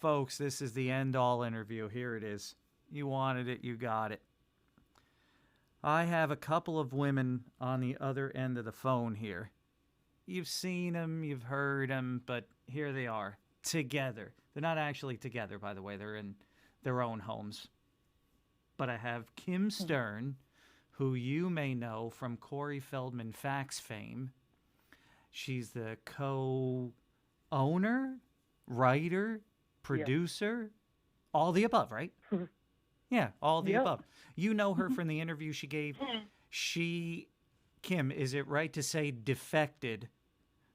Folks, this is the end-all interview. Here it is. You wanted it, you got it. I have a couple of women on the other end of the phone here. You've seen them, you've heard them, but here they are, together. They're not actually together, by the way. They're in their own homes. But I have Kim Stern, who you may know from Corey Feldman Facts fame. She's the co-owner, writer, producer, all the above, right? Yeah, all the above. You know her from the interview she gave. Kim, is it right to say defected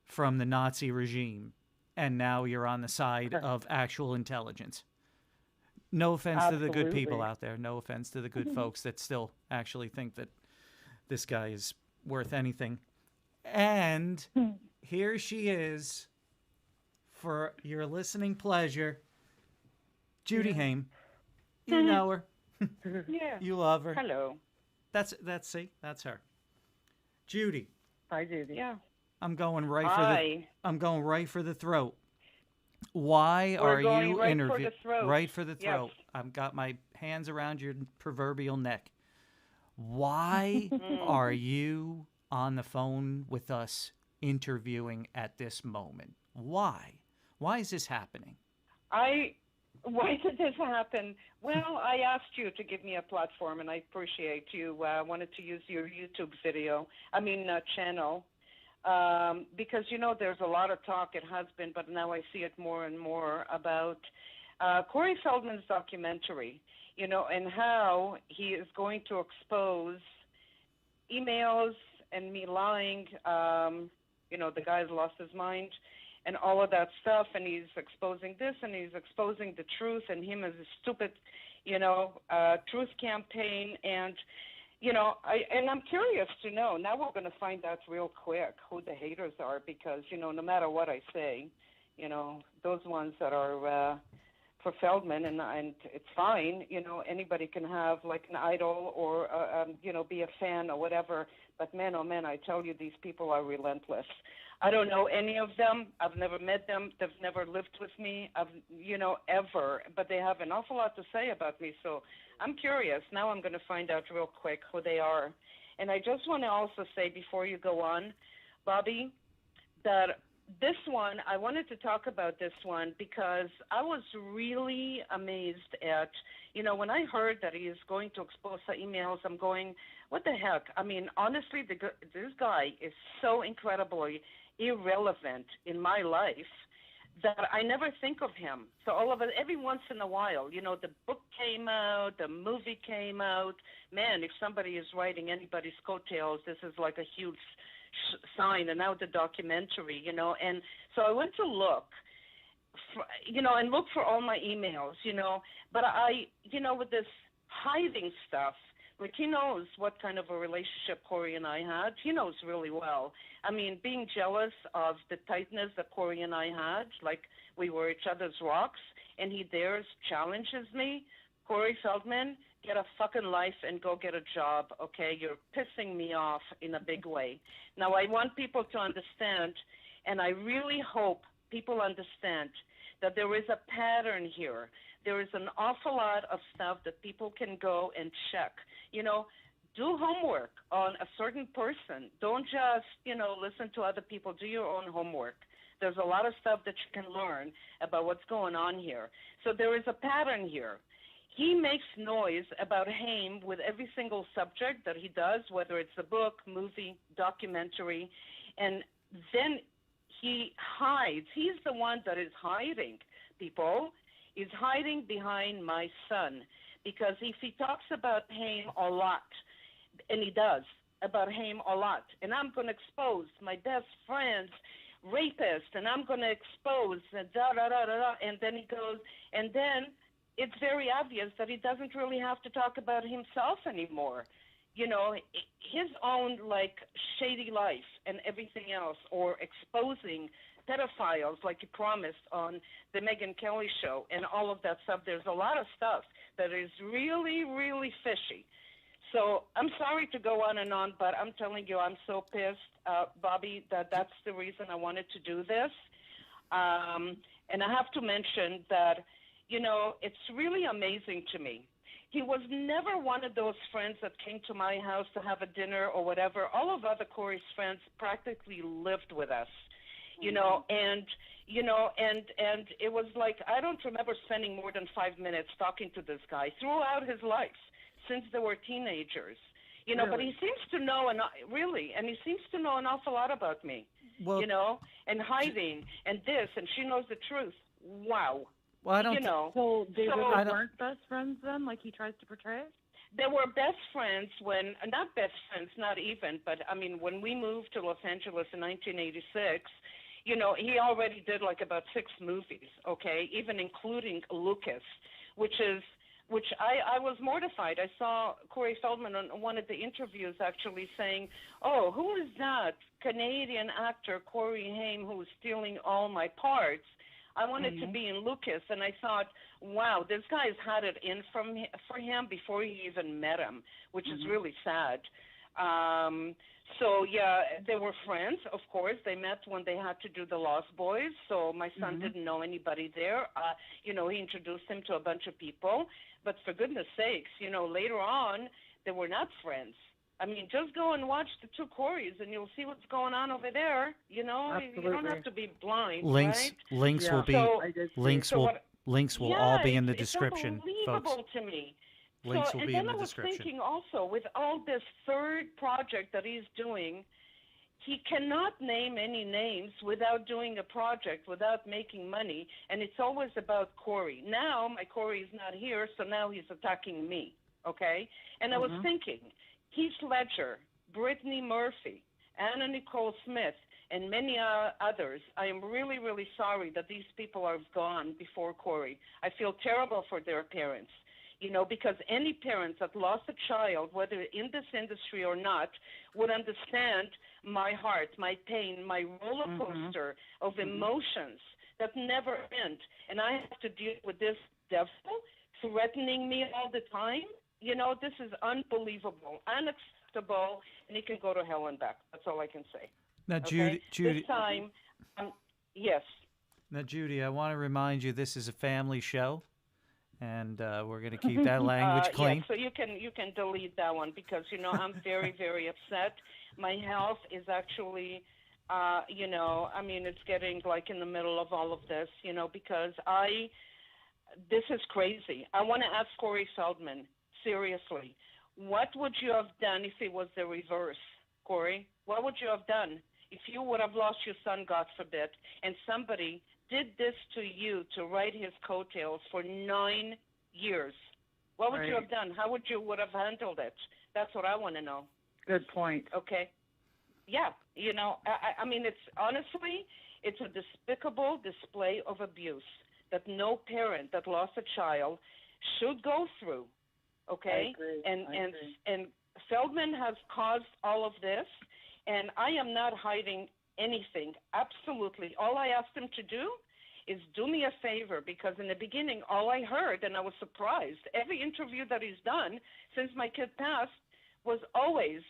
from the Nazi regime, and now you're on the side of actual intelligence? No offense to the good people out there. No offense to the good folks that still actually think that this guy is worth anything. And here she is, for your listening pleasure, Judy Haim. You know her. Yeah. You love her. Hello. That's her. Judy. Hi, Judy. Yeah. I'm going right for the throat. Why are you interviewing? Right for the throat. Yes. I've got my hands around your proverbial neck. Why are you on the phone with us interviewing at this moment? Why? Why is this happening? Why did this happen? Well, I asked you to give me a platform, and I appreciate you wanted to use your YouTube channel, because, there's a lot of talk, it has been, but now I see it more and more about Corey Feldman's documentary, and how he is going to expose emails and me lying. The guy's lost his mind and all of that stuff, and he's exposing this, and he's exposing the truth, and him as a stupid, truth campaign, and, I'm curious to know, now we're going to find out real quick who the haters are, because, no matter what I say, those ones that are for Feldman, and it's fine, anybody can have like an idol or, be a fan or whatever, but man, oh man, I tell you, these people are relentless. I don't know any of them. I've never met them. They've never lived with me, ever. But they have an awful lot to say about me. So I'm curious. Now I'm going to find out real quick who they are. And I just want to also say before you go on, Bobby, that this one, I wanted to talk about this one because I was really amazed at, when I heard that he is going to expose the emails, I'm going, what the heck? I mean, honestly, this guy is so incredibly irrelevant in my life that I never think of him. So all of it, every once in a while, the book came out, the movie came out. Man, if somebody is writing anybody's coattails, this is like a huge sign. And now the documentary, and so I went to look, and look for all my emails, but I, with this hiding stuff, like he knows what kind of a relationship Corey and I had. He knows really well. I mean, being jealous of the tightness that Corey and I had, like we were each other's rocks, and he dares challenges me. Corey Feldman, get a fucking life and go get a job, okay? You're pissing me off in a big way. Now, I want people to understand, and I really hope people understand that there is a pattern here. There is an awful lot of stuff that people can go and check. Do homework on a certain person. Don't just, listen to other people. Do your own homework. There's a lot of stuff that you can learn about what's going on here. So there is a pattern here. He makes noise about Haim with every single subject that he does, whether it's a book, movie, documentary, and then he hides. He's the one that is hiding, people. Is hiding behind my son, because if he talks about Haim a lot, and he does, about Haim a lot, and I'm going to expose my best friend's rapist, and I'm going to expose, and then he goes, and then it's very obvious that he doesn't really have to talk about himself anymore. His own, shady life and everything else, or exposing pedophiles like he promised on the Megyn Kelly show and all of that stuff. There's a lot of stuff that is really, really fishy. So I'm sorry to go on and on, but I'm telling you, I'm so pissed, Bobby, that's the reason I wanted to do this. And I have to mention that, it's really amazing to me. He was never one of those friends that came to my house to have a dinner or whatever. All of other Corey's friends practically lived with us, and it was like I don't remember spending more than 5 minutes talking to this guy throughout his life since they were teenagers. Really? But he seems to know and he seems to know an awful lot about me. Well, And hiding and this, and she knows the truth. Wow. well, I don't. So they So- really weren't best friends then, like he tries to portray? They were best friends when, not best friends, not even, but I mean, when we moved to Los Angeles in 1986, he already did like about 6 movies, okay, even including Lucas, which I was mortified. I saw Corey Feldman on one of the interviews actually saying, oh, who is that Canadian actor, Corey Haim, who is stealing all my parts? I wanted to be in Lucas, and I thought, wow, this guy's had it in for him before he even met him, which is really sad. So, yeah, they were friends, of course. They met when they had to do The Lost Boys, so my son didn't know anybody there. He introduced him to a bunch of people. But for goodness sakes, later on, they were not friends. I mean, just go and watch the 2 Coreys, and you'll see what's going on over there. You don't have to be blind, right? Links will be So- I did see. links So will what- links will Yeah, all be in the it's description, folks. unbelievable to me. Links So, will and be then in the I was description. thinking also, with all this third project that he's doing, he cannot name any names without doing a project, without making money, and it's always about Corey. Now, my Corey is not here, so now he's attacking me, okay? And I was thinking, Heath Ledger, Brittany Murphy, Anna Nicole Smith, and many others, I am really, really sorry that these people are gone before Corey. I feel terrible for their parents. Because any parents that lost a child, whether in this industry or not, would understand my heart, my pain, my roller coaster of emotions that never end. And I have to deal with this devil threatening me all the time. This is unbelievable, unacceptable, and he can go to hell and back. That's all I can say. Now, Okay? Judy, This time, yes. now, Judy, I want to remind you this is a family show, and we're going to keep that language clean. Yeah, so you can delete that one because I'm very, very upset. My health is actually, it's getting like in the middle of all of this, because this is crazy. I want to ask Corey Feldman, seriously, what would you have done if it was the reverse, Corey? What would you have done if you would have lost your son, God forbid, and somebody did this to you to ride his coattails for 9 years? What would you have done? How would you have handled it? That's what I want to know. Good point. Okay. Yeah. I mean, it's a despicable display of abuse that no parent that lost a child should go through. Okay. I agree. And Feldman has caused all of this, and I am not hiding anything. Absolutely. All I asked him to do is do me a favor, because in the beginning, all I heard, and I was surprised, every interview that he's done since my kid passed was always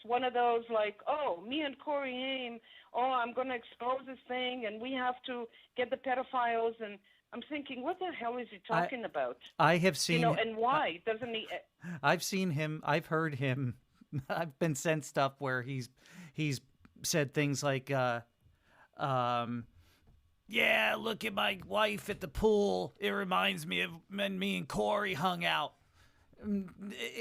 one of those like, oh, me and Corey Haim, oh, I'm going to expose this thing, and we have to get the pedophiles. And I'm thinking, what the hell is he talking about? I have seen, and why doesn't he? I've seen him. I've heard him. I've been sent stuff where he's said things like, yeah, look at my wife at the pool. It reminds me of when me and Corey hung out.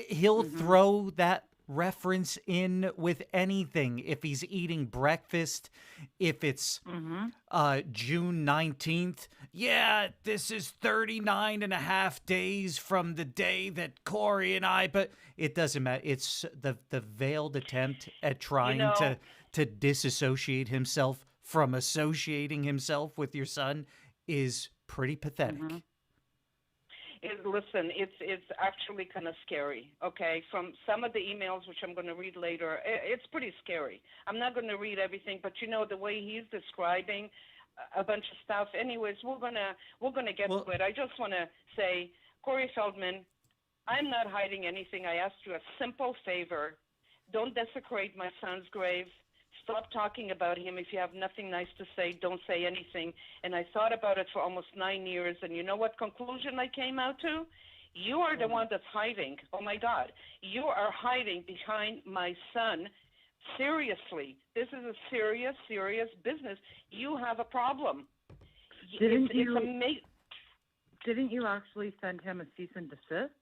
He'll throw that reference in with anything. If he's eating breakfast, if it's June 19th, yeah, this is 39 and a half days from the day that Corey and I, but it doesn't matter. It's the veiled attempt at trying to disassociate himself from associating himself with your son is pretty pathetic. Listen, it's actually kind of scary, okay? From some of the emails, which I'm going to read later, it's pretty scary. I'm not going to read everything, but the way he's describing a bunch of stuff. Anyways, we're gonna get to it. I just want to say, Corey Feldman, I'm not hiding anything. I asked you a simple favor. Don't desecrate my son's grave. stop talking about him. If you have nothing nice to say, don't say anything. And I thought about it for almost 9 years, and you know what conclusion I came out to? You are the one that's hiding. Oh, my God. You are hiding behind my son. Seriously. This is a serious, serious business. You have a problem. Didn't It's you actually send him a cease and desist?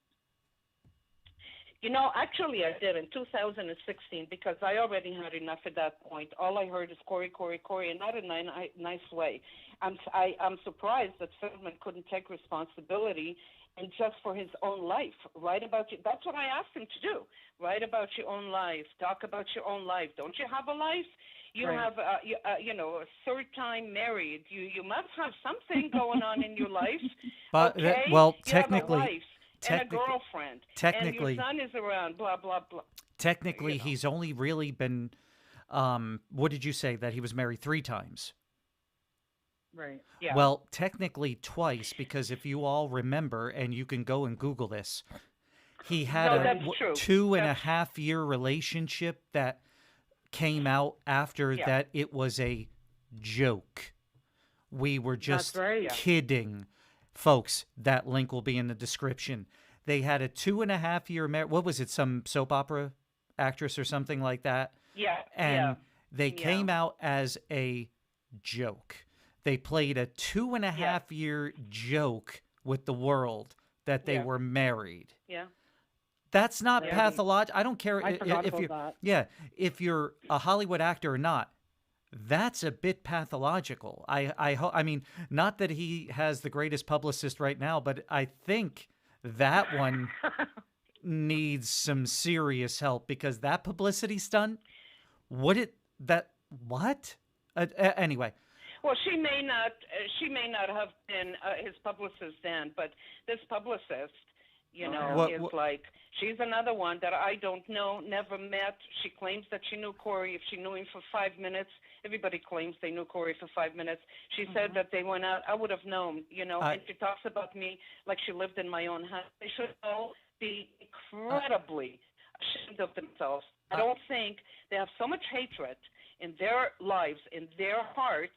You know, actually, I did in 2016 because I already had enough at that point. All I heard is Corey, Corey, Corey, and not in a nice way. I'm surprised that Feldman couldn't take responsibility and just for his own life. Write about you. That's what I asked him to do. Write about your own life. Talk about your own life. Don't you have a life? You Right. have, a third time married. You must have something going on in your life. But Okay? well, You have a technically, wife and a girlfriend, technically, and your son is around, blah, blah, blah. technically, you know. he's only really been. What did you say that he was married 3 times? Right. Yeah. Well, technically twice, because if you all remember, and you can go and Google this, he had No, a that's true. 2.5-year relationship that came out after Yeah. that it was a joke. We were just That's right. Yeah. kidding. Folks, that link will be in the description. They had a 2.5-year marriage. What was it? Some soap opera actress or something like that? Yeah. And they Yeah. came out as a joke. They played a 2.5-year joke with the world that they Yeah. were married. Yeah. That's not Yeah. pathological. I don't care I forgot if about you're that. yeah, if you're a Hollywood actor or not. That's a bit pathological. I mean, not that he has the greatest publicist right now, but I think that one needs some serious help because that publicity stunt, what? Anyway, Well, she may not have been his publicist then, but this publicist, is like, she's another one that I don't know, never met. She claims that she knew Corey. If she knew him for 5 minutes, everybody claims they knew Corey for 5 minutes. She said that they went out. I would have known, and she talks about me like she lived in my own house. They should all be incredibly ashamed of themselves. I don't think they have so much hatred in their lives, in their hearts,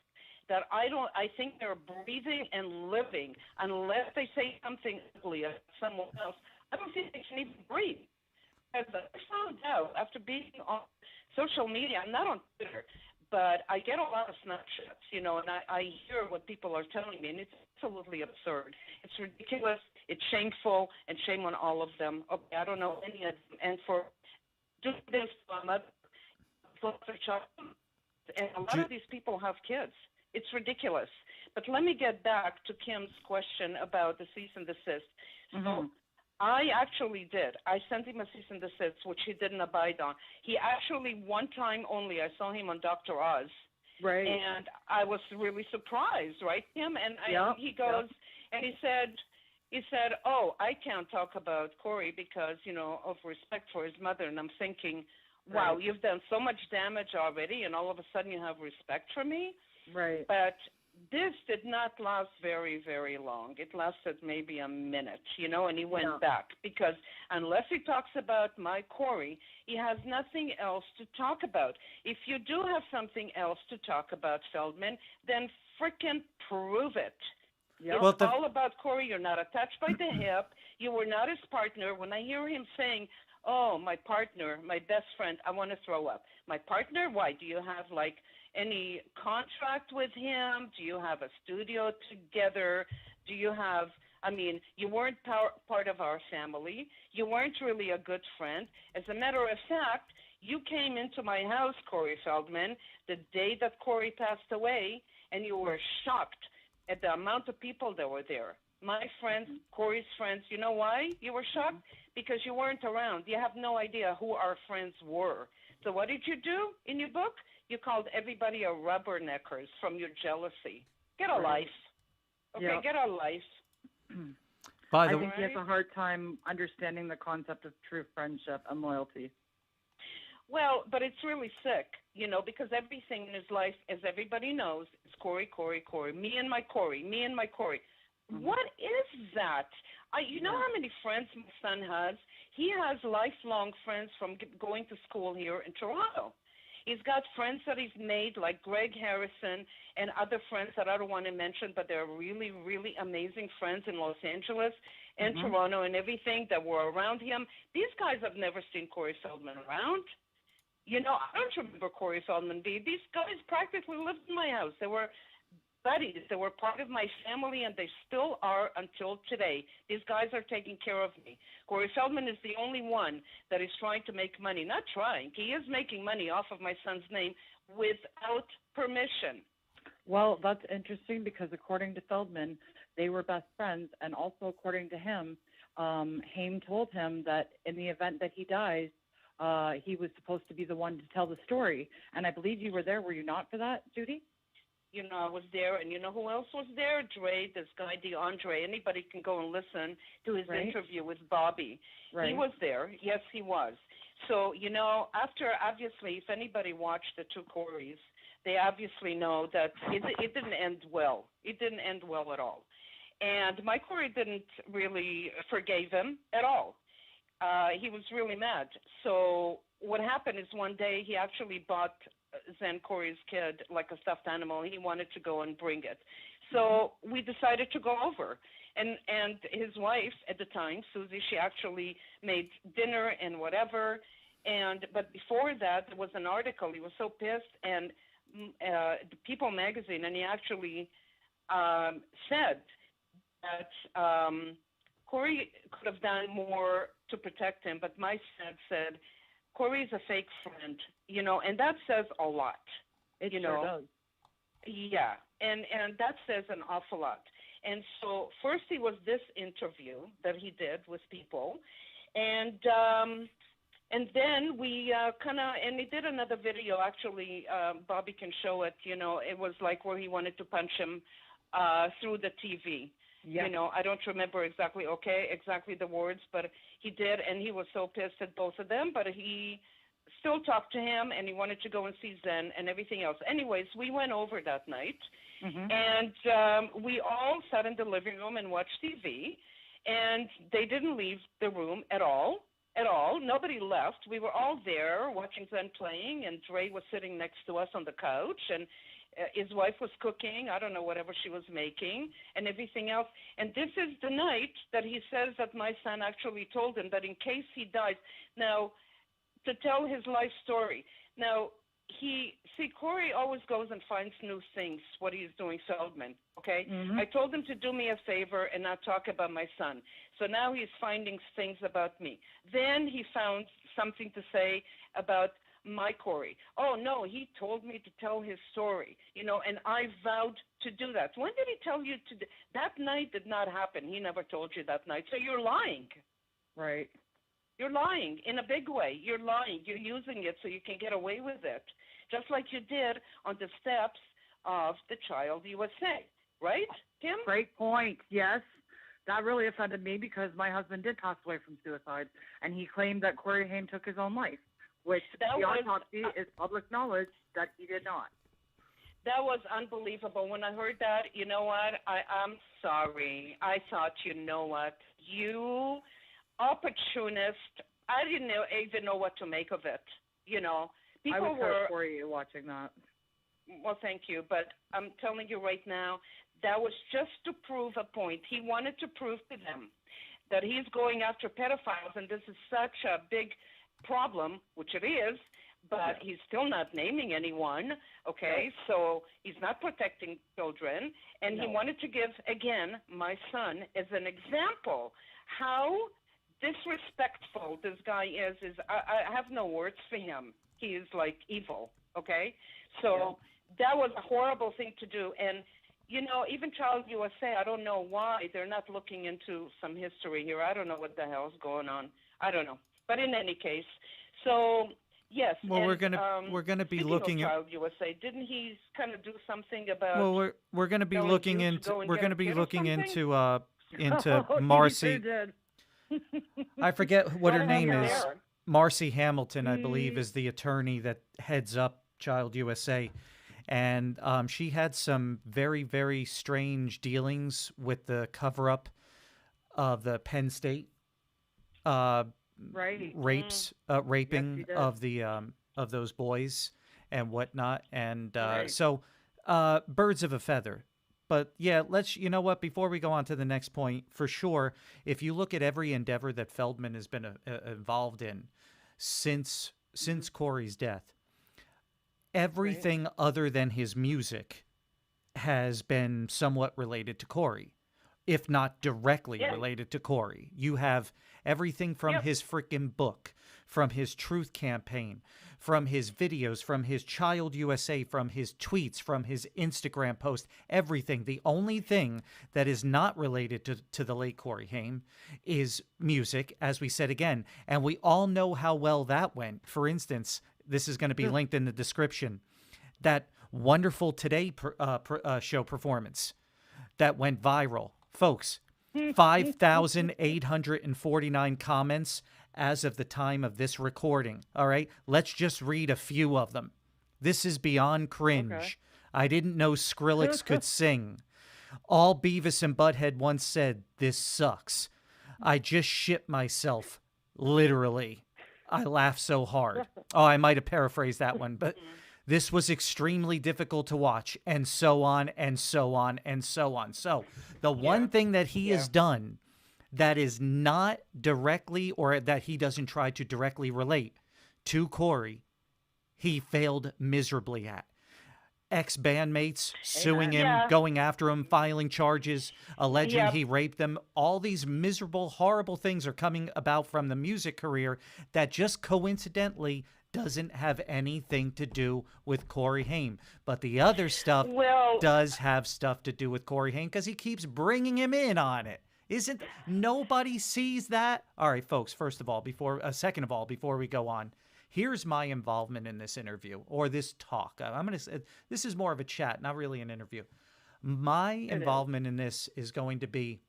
that I think they're breathing and living unless they say something ugly at someone else. I don't think they can even breathe. As I found out after being on social media, I'm not on Twitter, but I get a lot of snapshots, and I hear what people are telling me, and it's absolutely absurd. It's ridiculous, it's shameful, and shame on all of them. Okay, I don't know any of them. And for doing this, and a lot of these people have kids. It's ridiculous. But let me get back to Kim's question about the cease and desist. So I actually did. I sent him a cease and desist, which he didn't abide on. He actually, one time only, I saw him on Dr. Oz. Right. And I was really surprised, right, Kim? And he goes, and he said, oh, I can't talk about Corey because, of respect for his mother. And I'm thinking, wow, you've done so much damage already, and all of a sudden you have respect for me? Right. But this did not last very, very long. It lasted maybe a minute, and he went back. Because unless he talks about my Corey, he has nothing else to talk about. If you do have something else to talk about, Feldman, then frickin' prove it. Yep. It's all about Corey. You're not attached by the hip. You were not his partner. When I hear him saying, oh, my partner, my best friend, I want to throw up. My partner? Why? Do you have, any contract with him? Do you have a studio together? Do you have, you weren't part of our family. You weren't really a good friend. As a matter of fact, you came into my house, Corey Feldman, the day that Corey passed away, and you were shocked at the amount of people that were there. My friends, Corey's friends, you know why you were shocked? Because you weren't around. You have no idea who our friends were. So what did you do in your book? You called everybody a rubberneckers from your jealousy. Get a life. Okay, get a life. by I the think he has a hard time understanding the concept of true friendship and loyalty. Well, but it's really sick, because everything in his life, as everybody knows, is Corey, Corey, Corey. Me and my Corey, me and my Corey. What is that? You know how many friends my son has? He has lifelong friends from going to school here in Toronto. He's got friends that he's made, like Greg Harrison and other friends that I don't want to mention, but they're really, really amazing friends in Los Angeles and Mhm. Toronto and everything that were around him. These guys have never seen Corey Feldman around. I don't remember Corey Feldman. These guys practically lived in my house. They were buddies. They were part of my family, and they still are until today. These guys are taking care of me. Corey Feldman is the only one that is trying to make money. Not trying. He is making money off of my son's name without permission. Well, that's interesting because according to Feldman, they were best friends, and also according to him, Haim told him that in the event that he dies, he was supposed to be the one to tell the story. And I believe you were there, were you not, for that, Judy? I was there, and you know who else was there? Dre, this guy DeAndre. Anybody can go and listen to his Right. interview with Bobby. Right. He was there. Yes, he was. So, after, obviously, if anybody watched the two Corys, they obviously know that it didn't end well. It didn't end well at all. And my Corey didn't really forgave him at all. He was really mad. So what happened is one day he actually bought Zen Corey's kid like a stuffed animal. He wanted to go and bring it. So we decided to go over. And his wife at the time, Susie, she actually made dinner and whatever. But before that, there was an article. He was so pissed, and the People magazine, and he actually said that Corey could have done more to protect him, but my dad said, Corey's a fake friend, and that says a lot. It sure does. Yeah, and that says an awful lot. And so first he was this interview that he did with People, and then we and he did another video, actually, Bobby can show it, it was like where he wanted to punch him through the TV. Yeah. I don't remember exactly the words, but he did, and he was so pissed at both of them, but he still talked to him, and he wanted to go and see Zen and everything else. Anyways, we went over that night, and we all sat in the living room and watched TV, and they didn't leave the room at all. Nobody left. We were all there watching Zen playing, and Dre was sitting next to us on the couch, and his wife was cooking, I don't know, whatever she was making, and everything else. And this is the night that he says that my son actually told him that in case he dies, now, to tell his life story. Now, Corey always goes and finds new things, what he's doing, Feldman, okay? I told him to do me a favor and not talk about my son. So now he's finding things about me. Then he found something to say about my Corey. Oh, no, he told me to tell his story, and I vowed to do that. When did he tell you to do? That night did not happen. He never told you that night. So you're lying. Right. You're lying in a big way. You're lying. You're using it so you can get away with it, just like you did on the steps of the Child USA, right, Kim? Great point. Yes. That really offended me because my husband did pass away from suicide, and he claimed that Corey Haim took his own life, which the autopsy is public knowledge that he did not. That was unbelievable. When I heard that, you know what? I'm sorry. I thought, you know what? You opportunist. I didn't even know what to make of it. People I would hurt for you watching that. Well, thank you. But I'm telling you right now, that was just to prove a point. He wanted to prove to them that he's going after pedophiles, and this is such a big problem, which it is, but he's still not naming anyone, okay? No. So he's not protecting children, and he wanted to give, again, my son as an example how disrespectful this guy is I have no words for him. He is like evil, okay? So that was a horrible thing to do, and even Child USA, I don't know why they're not looking into some history here. I don't know what the hell's going on. I don't know. But in any case, so yes. Well, and, we're gonna be looking at Child USA. Didn't he kind of do something about? Well, we're gonna be looking into Oh, Marcy. He sure did. I forget what her name is. There. Marcy Hamilton, I believe, is the attorney that heads up Child USA. And she had some very, very strange dealings with the cover-up of the Penn State Right. raping Yes, of those boys. and whatnot. And Right. birds of a feather. But yeah, you know what, before we go on to the next point, for sure, if you look at every endeavor that Feldman has been involved in since Corey's death, Right. everything other than his music has been somewhat related to Corey, if not directly Yeah. related to Corey. You have everything from Yep. his freaking book, from his truth campaign, from his videos, from his Child USA, from his tweets, from his Instagram post, everything. The only thing that is not related to the late Corey Haim is music, as we said again. And we all know how well that went. For instance, this is going to be linked in the description. That wonderful Today show performance that went viral. Folks, 5,849 comments as of the time of this recording. All right, let's just read a few of them. This is beyond Okay. cringe. I didn't know Skrillex could sing. All Beavis and Butthead once said, "This sucks. I just shit myself." Literally. I laughed so hard. Oh, I might have paraphrased that one, but this was extremely difficult to watch, and so on, and so on, and so on. So, the one Yeah. thing that he Yeah. has done that is not directly, or that he doesn't try to directly relate to Corey, he failed miserably at. Ex-bandmates suing Amen. him, Yeah. going after him, filing charges, alleging Yep. he raped them. All these miserable, horrible things are coming about from the music career that just coincidentally doesn't have anything to do with Corey Haim. But the other stuff Well, does have stuff to do with Corey Haim because he keeps bringing him in on it. Isn't nobody sees that? All right, folks. Second of all, before we go on, here's my involvement in this interview or this talk. I'm gonna say this is more of a chat, not really an interview. My involvement in this is going to be,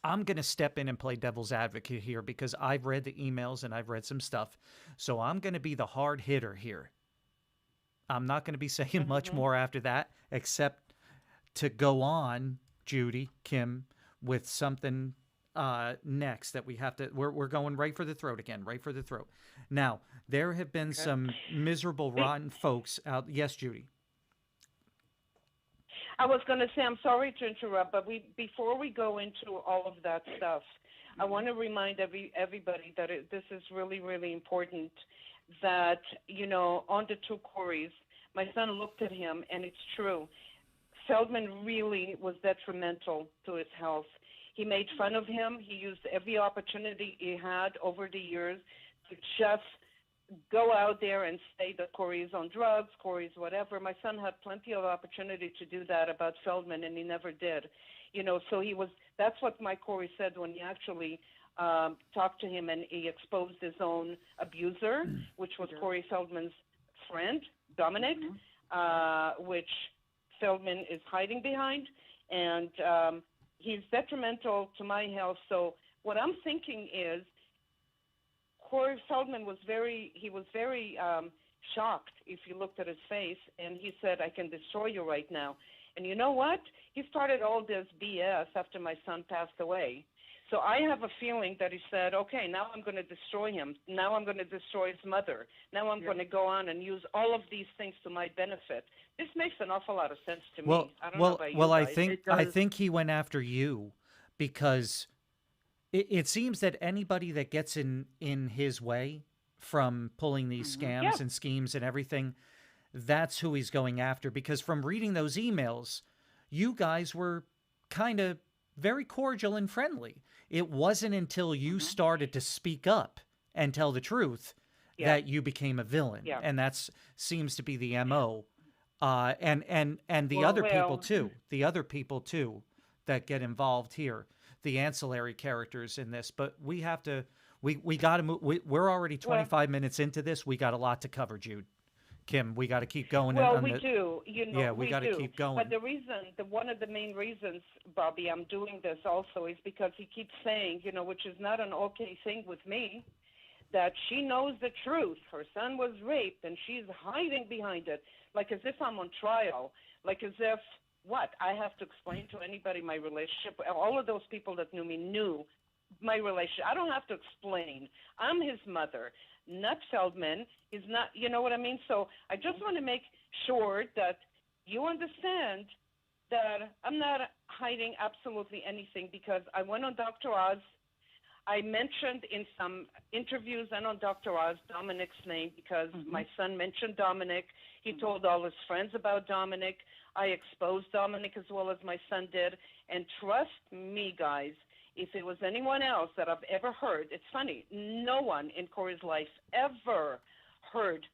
I'm going to step in and play devil's advocate here because I've read the emails and I've read some stuff. So I'm going to be the hard hitter here. I'm not going to be saying much more after that, except to go on, Judy, Kim, with something next that we have to. We're going right for the throat again, right for the throat. Now, there have been some miserable, rotten folks out. Yes, Judy. I was going to say, I'm sorry to interrupt, but before we go into all of that stuff, I want to remind everybody that this is really, really important. That on the two Coreys, my son looked at him, and it's true. Feldman really was detrimental to his health. He made fun of him. He used every opportunity he had over the years to just go out there and say that Corey is on drugs, Corey's whatever. My son had plenty of opportunity to do that about Feldman, and he never did. So that's what Mike Corey said when he actually talked to him and he exposed his own abuser, which was Corey Feldman's friend, Dominic, which Feldman is hiding behind. And he's detrimental to my health. So what I'm thinking is, Corey Feldman was very shocked if you looked at his face, and he said, "I can destroy you right now." And you know what? He started all this BS after my son passed away. So I have a feeling that he said, "Okay, now I'm going to destroy him. Now I'm going to destroy his mother. Now I'm going to go on and use all of these things to my benefit." This makes an awful lot of sense to me. I don't know about you guys. I think he went after you because it seems that anybody that gets in his way from pulling these scams and schemes and everything, that's who he's going after. Because from reading those emails, you guys were kind of very cordial and friendly. It wasn't until you started to speak up and tell the truth that you became a villain. Yeah. And that seems to be the MO. And the Well, other people too. The other people too that get involved here. The ancillary characters in this. But we have to, we got to move. We're already 25 minutes into this. We got a lot to cover, Jude. Kim, we got to keep going. Well, we do. We got to keep going. But one of the main reasons, Bobby, I'm doing this also is because he keeps saying, which is not an okay thing with me, that she knows the truth. Her son was raped, and she's hiding behind it, like as if I'm on trial, like as if, what, I have to explain to anybody my relationship. All of those people that knew me knew my relationship. I don't have to explain. I'm his mother, not Feldman. He's not, you know what I mean? So I just want to make sure that you understand that I'm not hiding absolutely anything, because I went on Dr. Oz. I mentioned in some interviews and on Dr. Oz Dominic's name because my son mentioned Dominic. He told all his friends about Dominic. I exposed Dominic as well as my son did. And trust me, guys, if it was anyone else that I've ever heard, it's funny, no one in Corey's life ever heard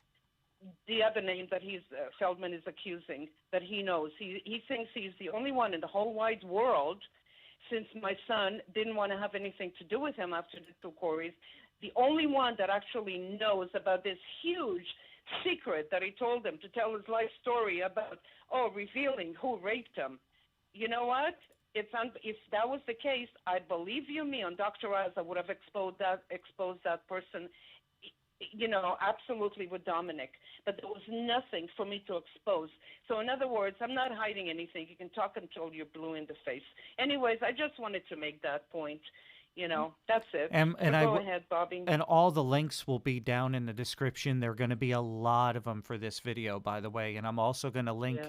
the other name that Feldman is accusing, that he knows. He thinks he's the only one in the whole wide world, since my son didn't want to have anything to do with him after the two Coreys, the only one that actually knows about this huge secret that he told him to tell his life story about, revealing who raped him. You know what? If that was the case, I believe you me, on Dr. Oz, I would have exposed that person, you know, absolutely with Dominic. But there was nothing for me to expose. So in other words, I'm not hiding anything. You can talk until you're blue in the face. Anyways, I just wanted to make that point. You know, that's it. And go ahead, Bobby. And all the links will be down in the description. There are going to be a lot of them for this video, by the way. And I'm also going to link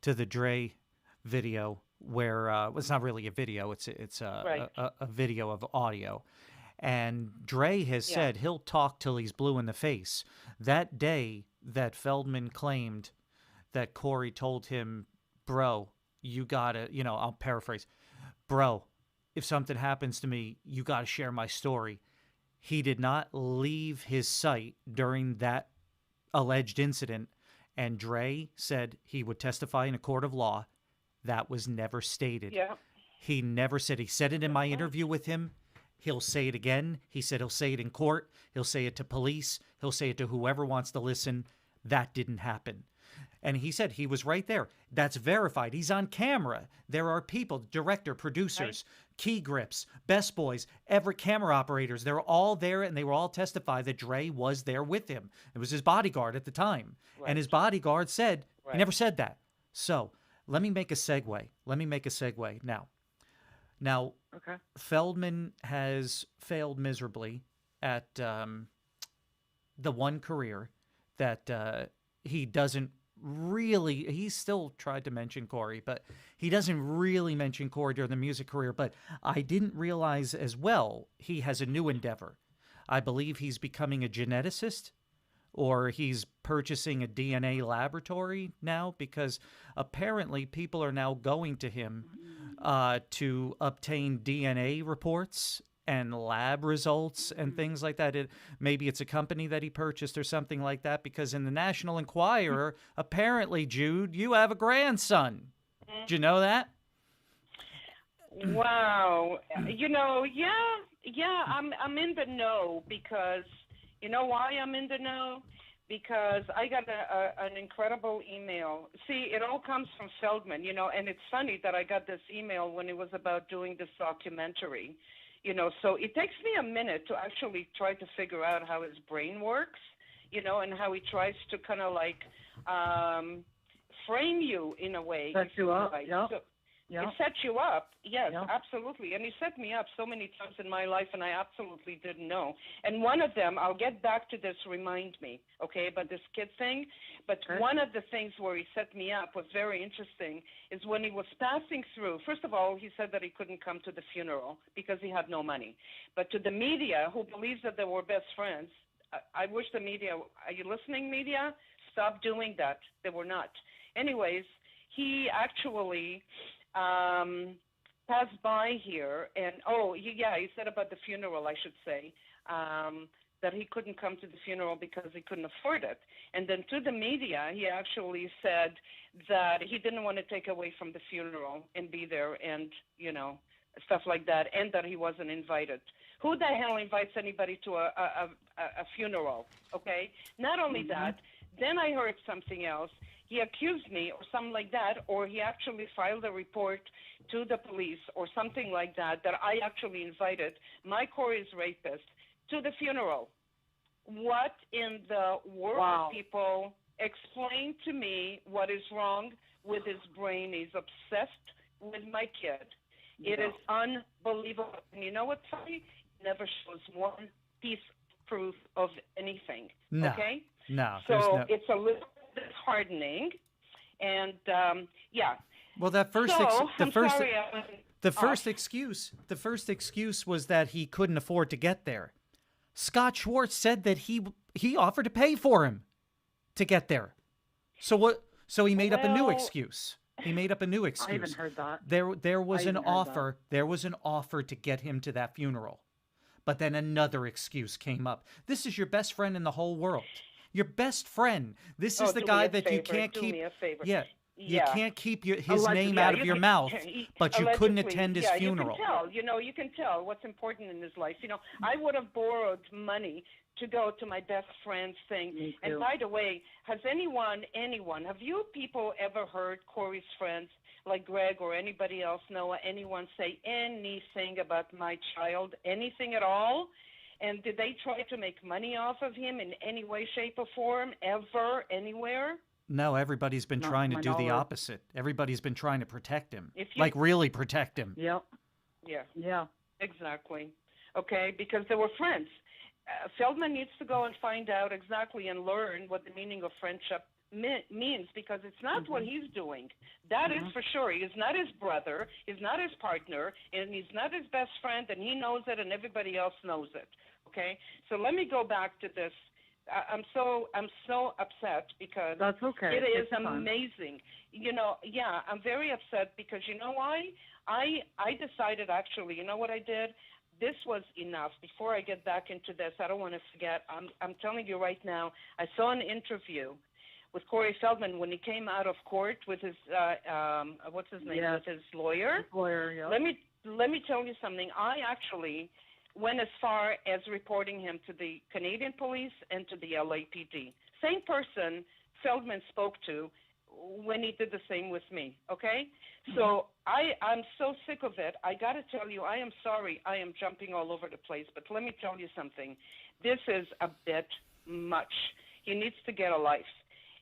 to the Dre video where it's not really a video. It's a video of audio. And Dre has said he'll talk till he's blue in the face. That day that Feldman claimed that Corey told him, bro, you gotta, you know, I'll paraphrase, bro, if something happens to me, you gotta share my story. He did not leave his site during that alleged incident. And Dre said he would testify in a court of law. That was never stated. Yeah. He never said. He said it in my interview with him. He'll say it again. He said he'll say it in court. He'll say it to police. He'll say it to whoever wants to listen. That didn't happen. And he said he was right there. That's verified. He's on camera. There are people, director, producers, key grips, best boys, every camera operators. They're all there, and they were all testify that Dre was there with him. It was his bodyguard at the time. Right. And his bodyguard said, he never said that. So let me make a segue. Now, Feldman has failed miserably at the one career that he doesn't really, he's still tried to mention Corey, but he doesn't really mention Corey during the music career. But I didn't realize as well, he has a new endeavor. I believe he's becoming a geneticist, or he's purchasing a DNA laboratory now, because apparently people are now going to him to obtain DNA reports and lab results and things like that. Maybe it's a company that he purchased or something like that, because in the National Enquirer, apparently, Jude, you have a grandson. Did you know that? Wow. You know, I'm in the know, because you know why I'm in the know? Because I got an incredible email. See, it all comes from Feldman, you know, and it's funny that I got this email when it was about doing this documentary, you know, so it takes me a minute to actually try to figure out how his brain works, you know, and how he tries to kind of like frame you in a way. Set you up, It sets you up, yes, absolutely. And he set me up so many times in my life, and I absolutely didn't know. And one of them, I'll get back to this, remind me, okay, about this kid thing. But one of the things where he set me up was very interesting, is when he was passing through. First of all, he said that he couldn't come to the funeral because he had no money. But to the media, who believes that they were best friends, I wish the media, are you listening, media? Stop doing that. They were not. Anyways, he actually passed by here, and he said about the funeral, I should say, that he couldn't come to the funeral because he couldn't afford it. And then to the media, he actually said that he didn't want to take away from the funeral and be there, and you know, stuff like that, and that he wasn't invited. Who the hell invites anybody to a funeral? Okay. Not only that, then I heard something else. He accused me or something like that, or he actually filed a report to the police or something like that, that I actually invited my Corey's rapist to the funeral. What in the world, people? Explain to me what is wrong with his brain. He's obsessed with my kid. It is unbelievable. And you know what, Tony? It never shows one piece of proof of anything. No. Okay? No. So it's a little bit disheartening. And, yeah. Well, that first So, the I'm first sorry I went the first off. the first excuse was that he couldn't afford to get there. Scott Schwartz said that he offered to pay for him to get there. So what? So he made up a new excuse. He made up a new excuse. I even heard that. There was I an even heard offer. There was an offer to get him to that funeral. But then another excuse came up. This is your best friend in the whole world. Your best friend. This is the do guy me a that you favor. can't Do keep. me a favor. Yeah. You Yeah. can't keep his Allegedly. name Yeah, out of you your can- mouth, but you couldn't allegedly, attend his yeah, funeral. You can tell. You can tell what's important in his life. I would have borrowed money to go to my best friend's thing. Me And too. by the way, has anyone, have you people ever heard Corey's friends, like Greg or anybody else, Noah, anyone say anything about my child, anything at all? And did they try to make money off of him in any way, shape, or form, ever, anywhere? No, everybody's been Not trying to to my do the knowledge. opposite. Everybody's been trying to protect him. If you- Like really protect him. Yep. Yeah. Yeah. Exactly. Okay, because they were friends. Feldman needs to go and find out exactly and learn what the meaning of friendship means, because it's not what he's doing. That is for sure. He's not his brother, he's not his partner, and he's not his best friend, and he knows it, and everybody else knows it. Okay, so let me go back to this. I'm so upset because That's okay. it is Take your time. amazing. I'm very upset because you know why? I decided, actually, you know what I did? This was enough. Before I get back into this, I don't want to forget. I'm telling you right now, I saw an interview with Corey Feldman when he came out of court with his what's his name? Yes. With his lawyer. Lawyer, yeah. Let me tell you something. I actually went as far as reporting him to the Canadian police and to the LAPD. Same person Feldman spoke to when he did the same with me, okay? So I'm so sick of it. I got to tell you, I am sorry I am jumping all over the place, but let me tell you something. This is a bit much. He needs to get a life.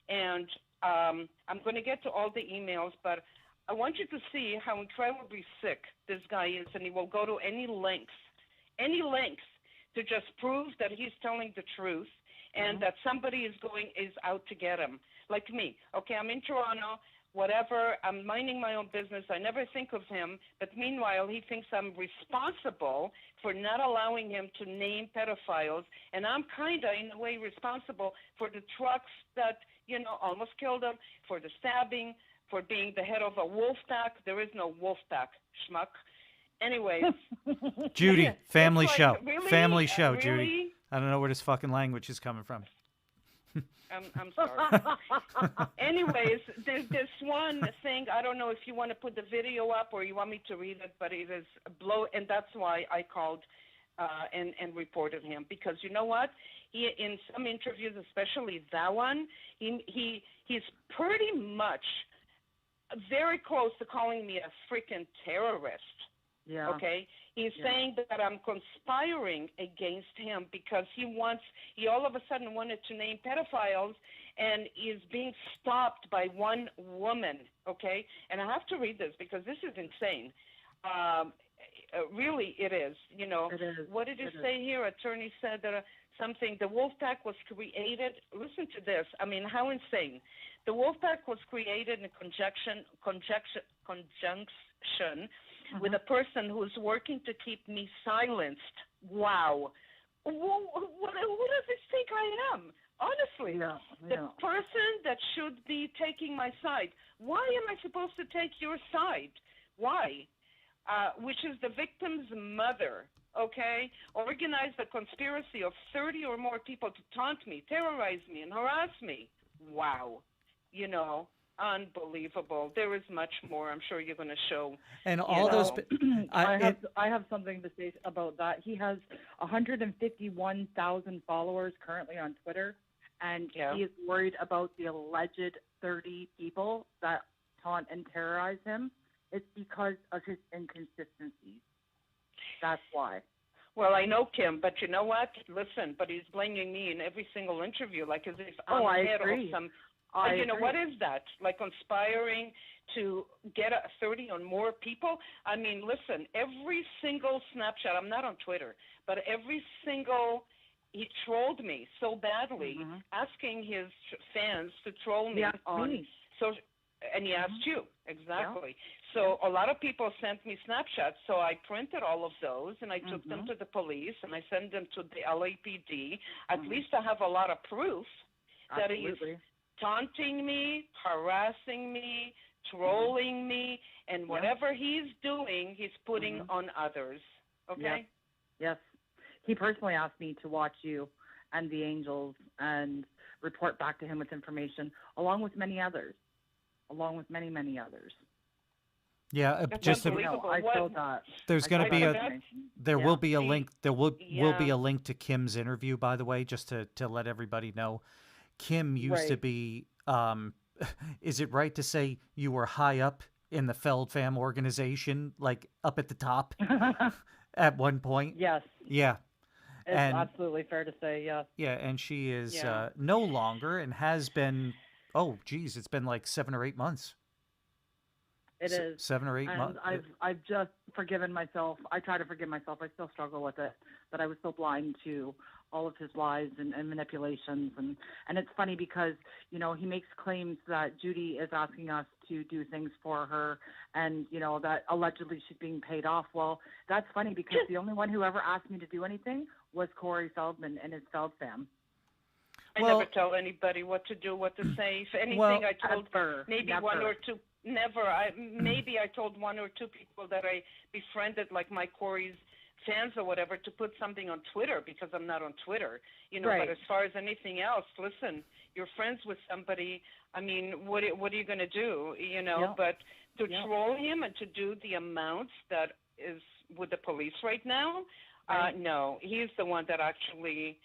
And I'm going to get to all the emails, but I want you to see how incredibly sick this guy is, and he will go to any lengths to just prove that he's telling the truth and that somebody is out to get him, like me. Okay, I'm in Toronto, whatever, I'm minding my own business. I never think of him, but meanwhile, he thinks I'm responsible for not allowing him to name pedophiles, and I'm kind of, in a way, responsible for the trucks that, almost killed him, for the stabbing, for being the head of a wolf pack. There is no wolf pack, schmuck. Anyways. Judy, family It's show. like, really? Family show, Really? Judy. I don't know where this fucking language is coming from. I'm sorry. Anyways, there's this one thing. I don't know if you want to put the video up or you want me to read it, but it is and that's why I called and reported him, because you know what? He, in some interviews, especially that one, he's pretty much very close to calling me a freaking terrorist. Yeah. Okay? He's saying that I'm conspiring against him because he all of a sudden wanted to name pedophiles and is being stopped by one woman, okay? And I have to read this because this is insane. Really, it is. It is. What did it say here? Attorney said that something, the Wolfpack was created. Listen to this. I mean, how insane. The Wolfpack was created in conjunction with a person who's working to keep me silenced. Wow. Who does this think I am? Honestly, the person that should be taking my side. Why am I supposed to take your side? Why? Which is the victim's mother, okay? Organized a conspiracy of 30 or more people to taunt me, terrorize me, and harass me. Wow. Unbelievable. There is much more. I'm sure you're going to show. And all those. I have something to say about that. He has 151,000 followers currently on Twitter, and he is worried about the alleged 30 people that taunt and terrorize him. It's because of his inconsistencies. That's why. Well, I know Kim, but you know what? Listen, but he's blaming me in every single interview, like as if I'm I head agree. of some I You know, agree. what is that? Like conspiring to get 30 or more people? I mean, listen, every single Snapchat, I'm not on Twitter, but every single, he trolled me so badly, Hmm. asking his fans to troll He me asked on me. so, and he Hmm. asked you, Yeah. exactly. Yeah. So a lot of people sent me Snapchats, so I printed all of those and I took them Hmm. to the police and I sent them to the LAPD. At Hmm. least I have a lot of proof that he's Absolutely. taunting me, harassing me, Hmm. trolling me, and Yeah. whatever he's doing, he's putting Hmm. on others. Yes. Okay? Yes. He personally asked me to watch you and the Angels and report back to him with information, along with many others, along with many, many others. Yeah, That's just You know, unbelievable. I What? showed that. there's I going to showed I be that said a that. information. there will Yeah. be a link. There will be Yeah. a link to Kim's interview, by the way, just to let everybody know. Kim used to Right. be. Is it right to say you were high up in the Feldfam organization, like up at the top at one point? Yes. Yeah, It's and absolutely fair to say, yes. yeah, and she is Yeah. no longer, and has been. Oh, geez, it's been like 7 or 8 months. It is. 7 or 8 months. And I've just forgiven myself. I try to forgive myself. I still struggle with it. But I was so blind to all of his lies and manipulations, and it's funny because, he makes claims that Judy is asking us to do things for her, and that allegedly she's being paid off. Well, that's funny because the only one who ever asked me to do anything was Corey Feldman and his Feld fam. I never Well, tell anybody what to do, what to say. If anything, well, I told Ever. maybe Never. one or two. Never. Maybe I told one or two people that I befriended, like my Corey's fans or whatever, to put something on Twitter because I'm not on Twitter. Right. But as far as anything else, listen, you're friends with somebody. I mean, what are you going to do? Yep. But to Yep. troll him and to do the amounts that is with the police right now, Right. no, he's the one that actually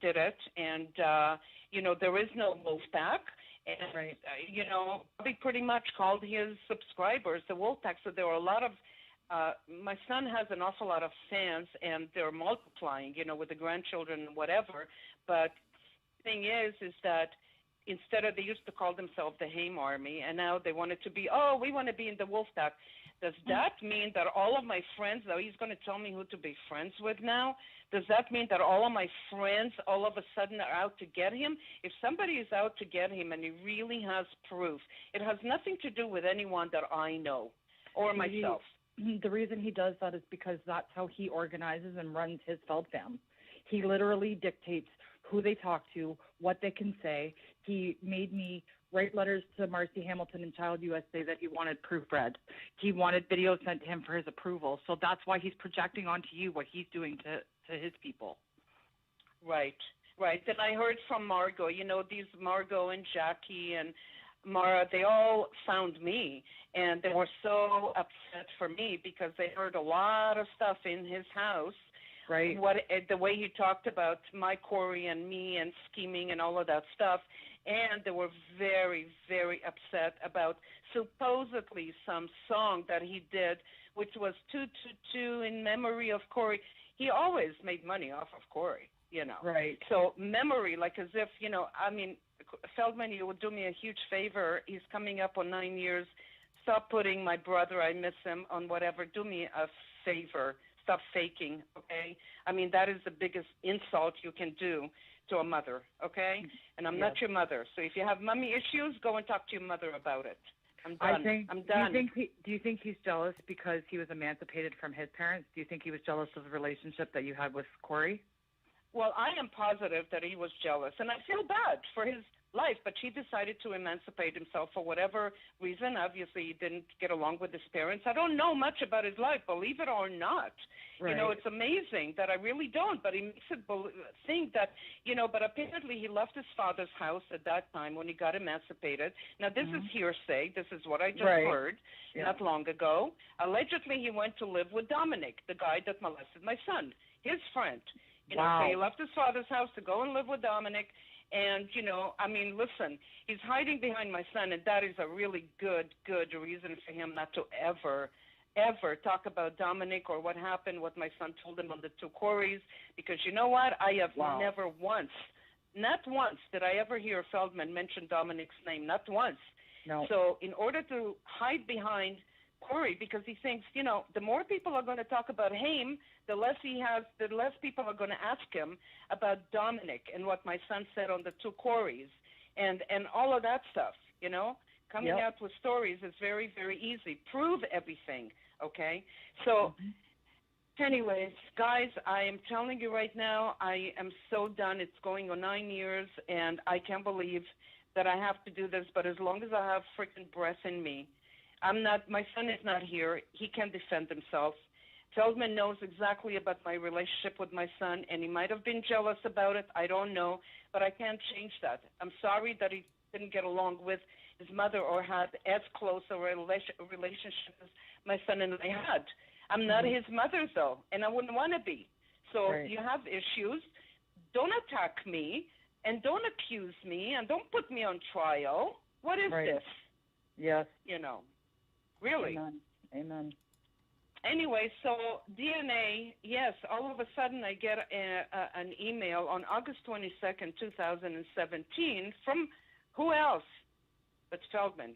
did it, and there is no Wolfpack, and Right. they pretty much called his subscribers the Wolfpack. So there are a lot of my son has an awful lot of fans, and they're multiplying, with the grandchildren and whatever. But the thing is that instead of, they used to call themselves the Haim Army, and now they want it to be, oh, we want to be in the Wolfpack. Does that mean that all of my friends, though he's going to tell me who to be friends with now, does that mean that all of my friends all of a sudden are out to get him? If somebody is out to get him and he really has proof, it has nothing to do with anyone that I know or myself. The reason he does that is because that's how he organizes and runs his Feld fam. He literally dictates who they talk to, what they can say. He made me write letters to Marcy Hamilton and Child USA that he wanted proofread. He wanted videos sent to him for his approval. So that's why he's projecting onto you what he's doing to his people. Right, right. And I heard from Margot, these Margot and Jackie and Mara, they all found me, and they were so upset for me because they heard a lot of stuff in his house. Right. The way he talked about my Corey and me and scheming and all of that stuff, and they were very, very upset about supposedly some song that he did, which was 222 in memory of Corey. He always made money off of Corey, Right. So memory, like as if, I mean, Feldman, you would do me a huge favor. He's coming up on 9 years. Stop putting my brother, I miss him, on whatever. Do me a favor. Stop faking, okay? I mean, that is the biggest insult you can do to a mother, okay? And I'm not your mother. So if you have mommy issues, go and talk to your mother about it. I'm done. I'm done. Do you think he's jealous because he was emancipated from his parents? Do you think he was jealous of the relationship that you had with Corey? Well, I am positive that he was jealous, and I feel bad for his life, but he decided to emancipate himself for whatever reason. Obviously, he didn't get along with his parents. I don't know much about his life, believe it or not. Right. It's amazing that I really don't, but he makes it think that, but apparently he left his father's house at that time when he got emancipated. Now, this is hearsay. This is what I just heard not long ago. Allegedly, he went to live with Dominic, the guy that molested my son, his friend. So he left his father's house to go and live with Dominic. And, I mean, listen, he's hiding behind my son, and that is a really good reason for him not to ever talk about Dominic or what happened, what my son told him on the two Corys, because you know what? I have never once Not once did I ever hear Feldman mention Dominic's name. Not once. No. So in order to hide behind Corey, because he thinks, the more people are going to talk about Haim, the less people are going to ask him about Dominic and what my son said on the two Corys and all of that stuff, Coming out with stories is very, very easy. Prove everything, okay? So anyways, guys, I am telling you right now, I am so done. It's going on 9 years, and I can't believe that I have to do this, but as long as I have freaking breath in me, my son is not here. He can defend himself. Feldman knows exactly about my relationship with my son, and he might have been jealous about it. I don't know, but I can't change that. I'm sorry that he didn't get along with his mother or had as close a relationship as my son and I had. I'm not his mother, though, and I wouldn't want to be. So you have issues. Don't attack me, and don't accuse me, and don't put me on trial. What is this? Yes. Really. Amen. Anyway, so DNA, yes, all of a sudden I get an email on August 22nd, 2017 from who else but Feldman,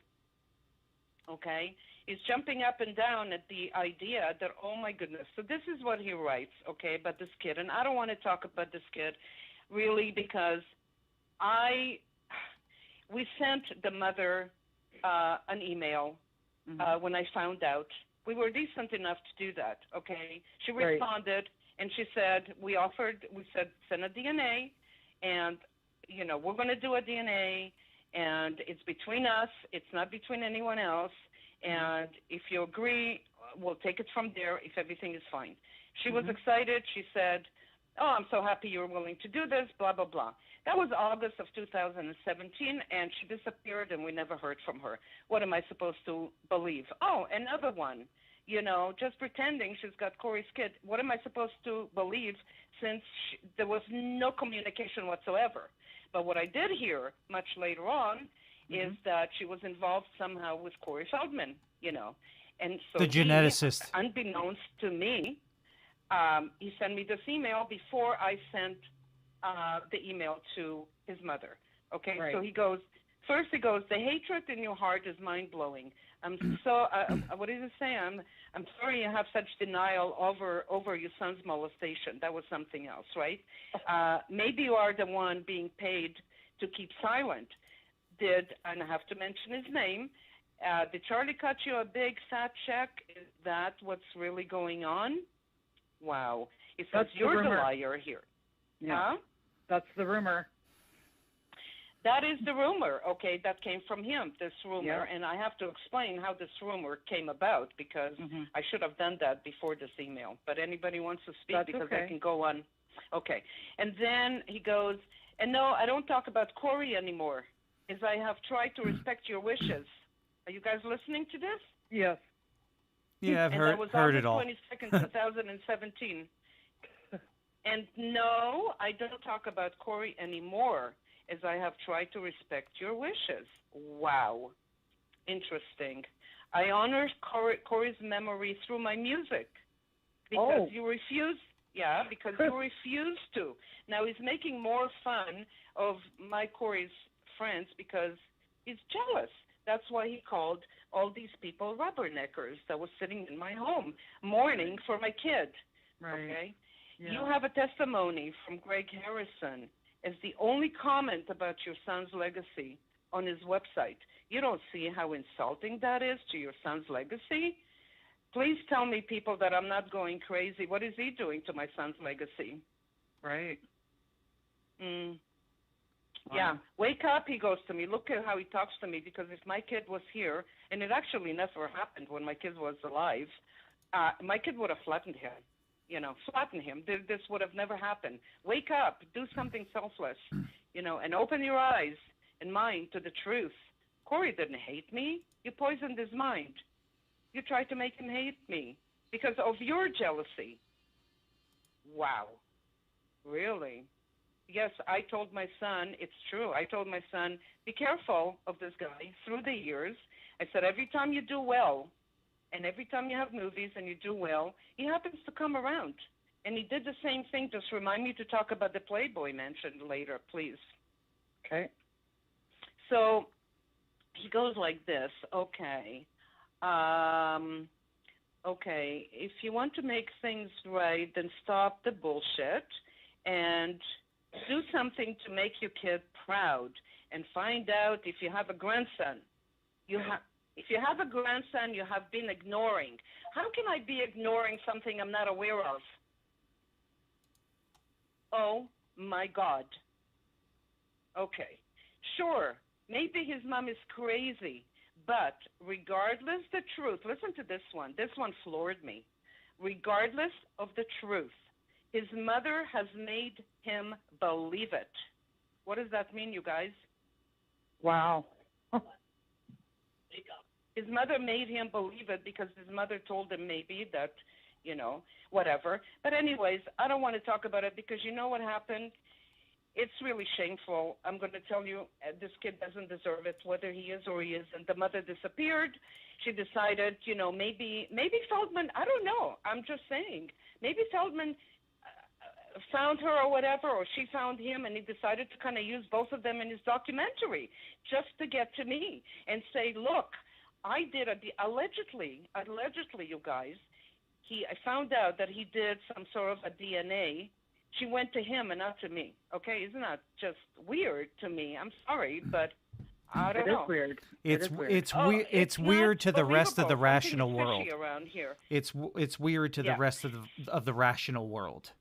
okay? He's jumping up and down at the idea that, oh, my goodness. So this is what he writes, okay, about this kid. And I don't want to talk about this kid really because we sent the mother an email when I found out. We were decent enough to do that, okay? She responded, and she said, send a DNA, and, we're going to do a DNA, and it's between us. It's not between anyone else. And if you agree, we'll take it from there if everything is fine. She was excited. She said, oh, I'm so happy you're willing to do this, blah, blah, blah. That was August of 2017, and she disappeared, and we never heard from her. What am I supposed to believe? Oh, another one, just pretending she's got Corey's kid. What am I supposed to believe since there was no communication whatsoever? But what I did hear much later on is that she was involved somehow with Corey Feldman, And so the geneticist. Unbeknownst to me, he sent me this email before I sent the email to his mother. Okay, so he goes, the hatred in your heart is mind-blowing. I'm so, what did he say? I'm sorry you have such denial over your son's molestation. That was something else, right? Maybe you are the one being paid to keep silent. And I have to mention his name, did Charlie cut you a big fat check? Is that what's really going on? Wow. He says, you're the liar here. Yeah. Huh? That's the rumor. That is the rumor, okay, that came from him, this rumor. And I have to explain how this rumor came about because I should have done that before this email. But anybody wants to speak because I can go on. Okay. And then he goes, and no, I don't talk about Corey anymore, as I have tried to respect your wishes. Are you guys listening to this? Yes. Yeah, I've heard it all. And that was August 22nd, 2017. And no, I don't talk about Corey anymore, as I have tried to respect your wishes. Wow. Interesting. I honor Corey's memory through my music because you refuse. Yeah, because you refuse to. Now he's making more fun of my Corey's friends because he's jealous. That's why he called all these people rubberneckers that was sitting in my home mourning for my kid. Right. Okay? Yeah. You have a testimony from Greg Harrison as the only comment about your son's legacy on his website. You don't see how insulting that is to your son's legacy? Please tell me, people, that I'm not going crazy. What is he doing to my son's legacy? Right. Wow. Yeah, wake up, he goes to me. Look at how he talks to me, because if my kid was here, and it actually never happened when my kid was alive, my kid would have flattened him, flattened him. This would have never happened. Wake up, do something selfless, and open your eyes and mind to the truth. Corey didn't hate me. You poisoned his mind. You tried to make him hate me because of your jealousy. Wow. Really? Yes, I told my son, it's true. I told my son, be careful of this guy through the years. I said, every time you do well, and every time you have movies and you do well, he happens to come around. And he did the same thing. Just remind me to talk about the Playboy mentioned later, please. Okay. So he goes like this. Okay. Okay, if you want to make things right, then stop the bullshit and do something to make your kid proud and find out if you have a grandson. If you have a grandson you have been ignoring. How can I be ignoring something I'm not aware of? Oh my God. Okay. Sure, maybe his mom is crazy. But regardless the truth, listen to this one. This one floored me. Regardless of the truth, his mother has made him believe it. What does that mean, you guys? Wow. His mother made him believe it because his mother told him maybe that, whatever. But anyways, I don't want to talk about it because you know what happened? It's really shameful. I'm going to tell you, this kid doesn't deserve it, whether he is or he isn't. The mother disappeared. She decided, maybe Feldman, I don't know. I'm just saying. Maybe Feldman found her or whatever, or she found him, and he decided to kind of use both of them in his documentary just to get to me and say, look, I did allegedly, you guys, I found out that he did some sort of a DNA. She went to him and not to me. Okay, isn't that just weird to me? I'm sorry, but I don't know. It is weird. It's weird to the rest of the rational Something world. fishy around here. It's weird to the rest of the rational world.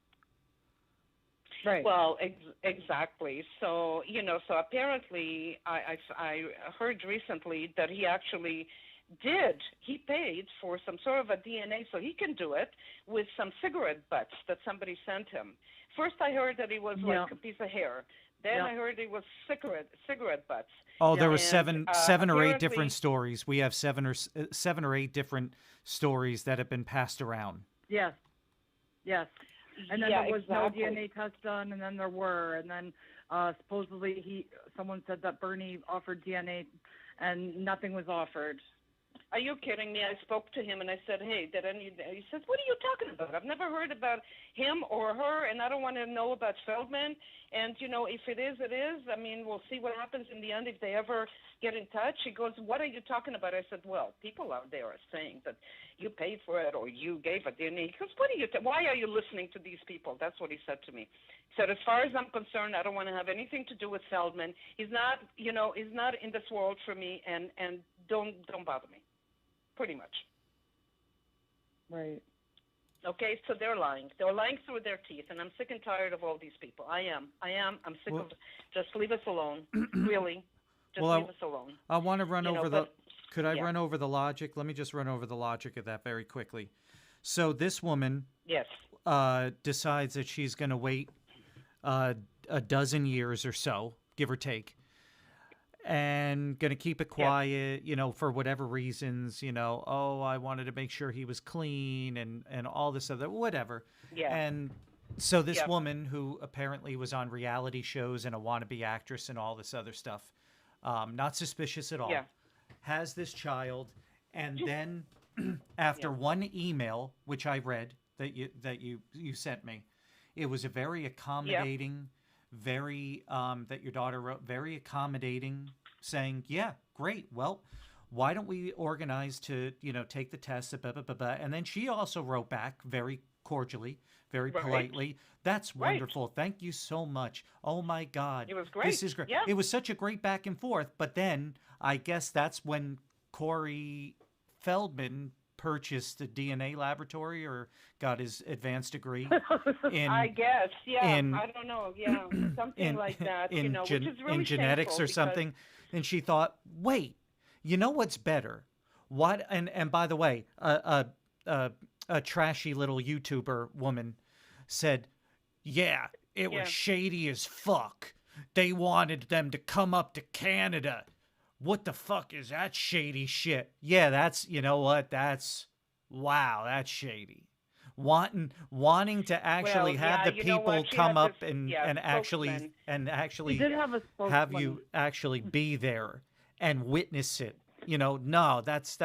Right. Well, exactly. So so apparently I heard recently that he actually did. He paid for some sort of a DNA so he can do it with some cigarette butts that somebody sent him. First, I heard that it was like a piece of hair. Then I heard it was cigarette butts. Oh, there was And, seven or eight apparently- different stories. We have seven or eight different stories that have been passed around. Yes. Yes. And then yeah, there was exactly. no DNA test done, and then there were, and then supposedly someone said that Bernie offered DNA, and nothing was offered. Are you kidding me? I spoke to him and I said, hey, he says, what are you talking about? I've never heard about him or her, and I don't want to know about Feldman. And, if it is, it is. I mean, we'll see what happens in the end if they ever get in touch. He goes, what are you talking about? I said, well, people out there are saying that you paid for it or you gave a DNA. He goes, why are you listening to these people? That's what he said to me. He said, as far as I'm concerned, I don't want to have anything to do with Feldman. He's not, he's not in this world for me, and don't bother me. Pretty much. Right. Okay, so they're lying. They're lying through their teeth, and I'm sick and tired of all these people. I am. I'm sick of. Just leave us alone. Really, just leave us alone. I want to run over Could I yeah. run over the logic? Let me just run over the logic of that very quickly. So this woman, Yes. decides that she's going to wait a dozen years or so, give or take, and going to keep it quiet, for whatever reasons, oh, I wanted to make sure he was clean and all this other, whatever. Yeah. And so this woman who apparently was on reality shows and a wannabe actress and all this other stuff, not suspicious at all, has this child. And then after one email, which I read that you sent me, it was a very accommodating, very that your daughter wrote, very accommodating, saying, yeah, great, well, why don't we organize to take the test, blah, blah, blah, blah. And then she also wrote back very cordially, very politely, that's wonderful, thank you so much, oh my God, It was great. this is great. It was such a great back and forth. But then I guess that's when Corey Feldman purchased a DNA laboratory or got his advanced degree in I guess, I don't know, something like that, in which is really in genetics shameful or something. And she thought, wait, you know what's better? What? And by the way, a trashy little YouTuber woman said, yeah, it was shady as fuck. They wanted them to come up to Canada. What the fuck is that shady shit? Yeah, that's, you know what? That's, wow, that's shady. Wanting to actually have the people come up and actually He did have a spokesman. have you actually be there and witness it. No, that's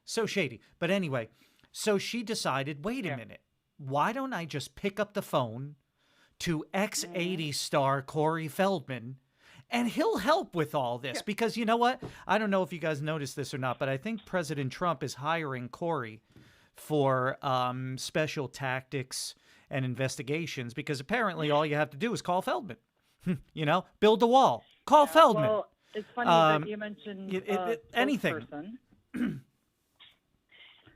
so shady. But anyway, so she decided, wait a minute. why don't I just pick up the phone to X80 star Corey Feldman, and he'll help with all this? Because you know what? I don't know if you guys noticed this or not, but I think President Trump is hiring Corey for special tactics and investigations, because apparently all you have to do is call Feldman. You know, build a wall. Call Feldman. Well, it's funny that you mentioned anything. spokesperson.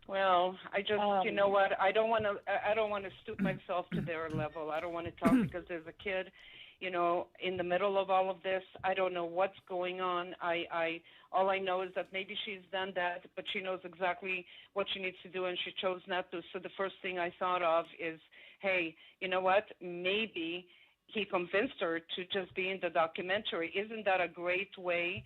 Well, I just, you know what? I don't want to stoop myself to their level. I don't want to talk because there's a kid, you know, in the middle of all of this. I don't know what's going on. All I know is that maybe she's done that, but she knows exactly what she needs to do, and she chose not to. So the first thing I thought of is, hey, you know what? Maybe he convinced her to just be in the documentary. Isn't that a great way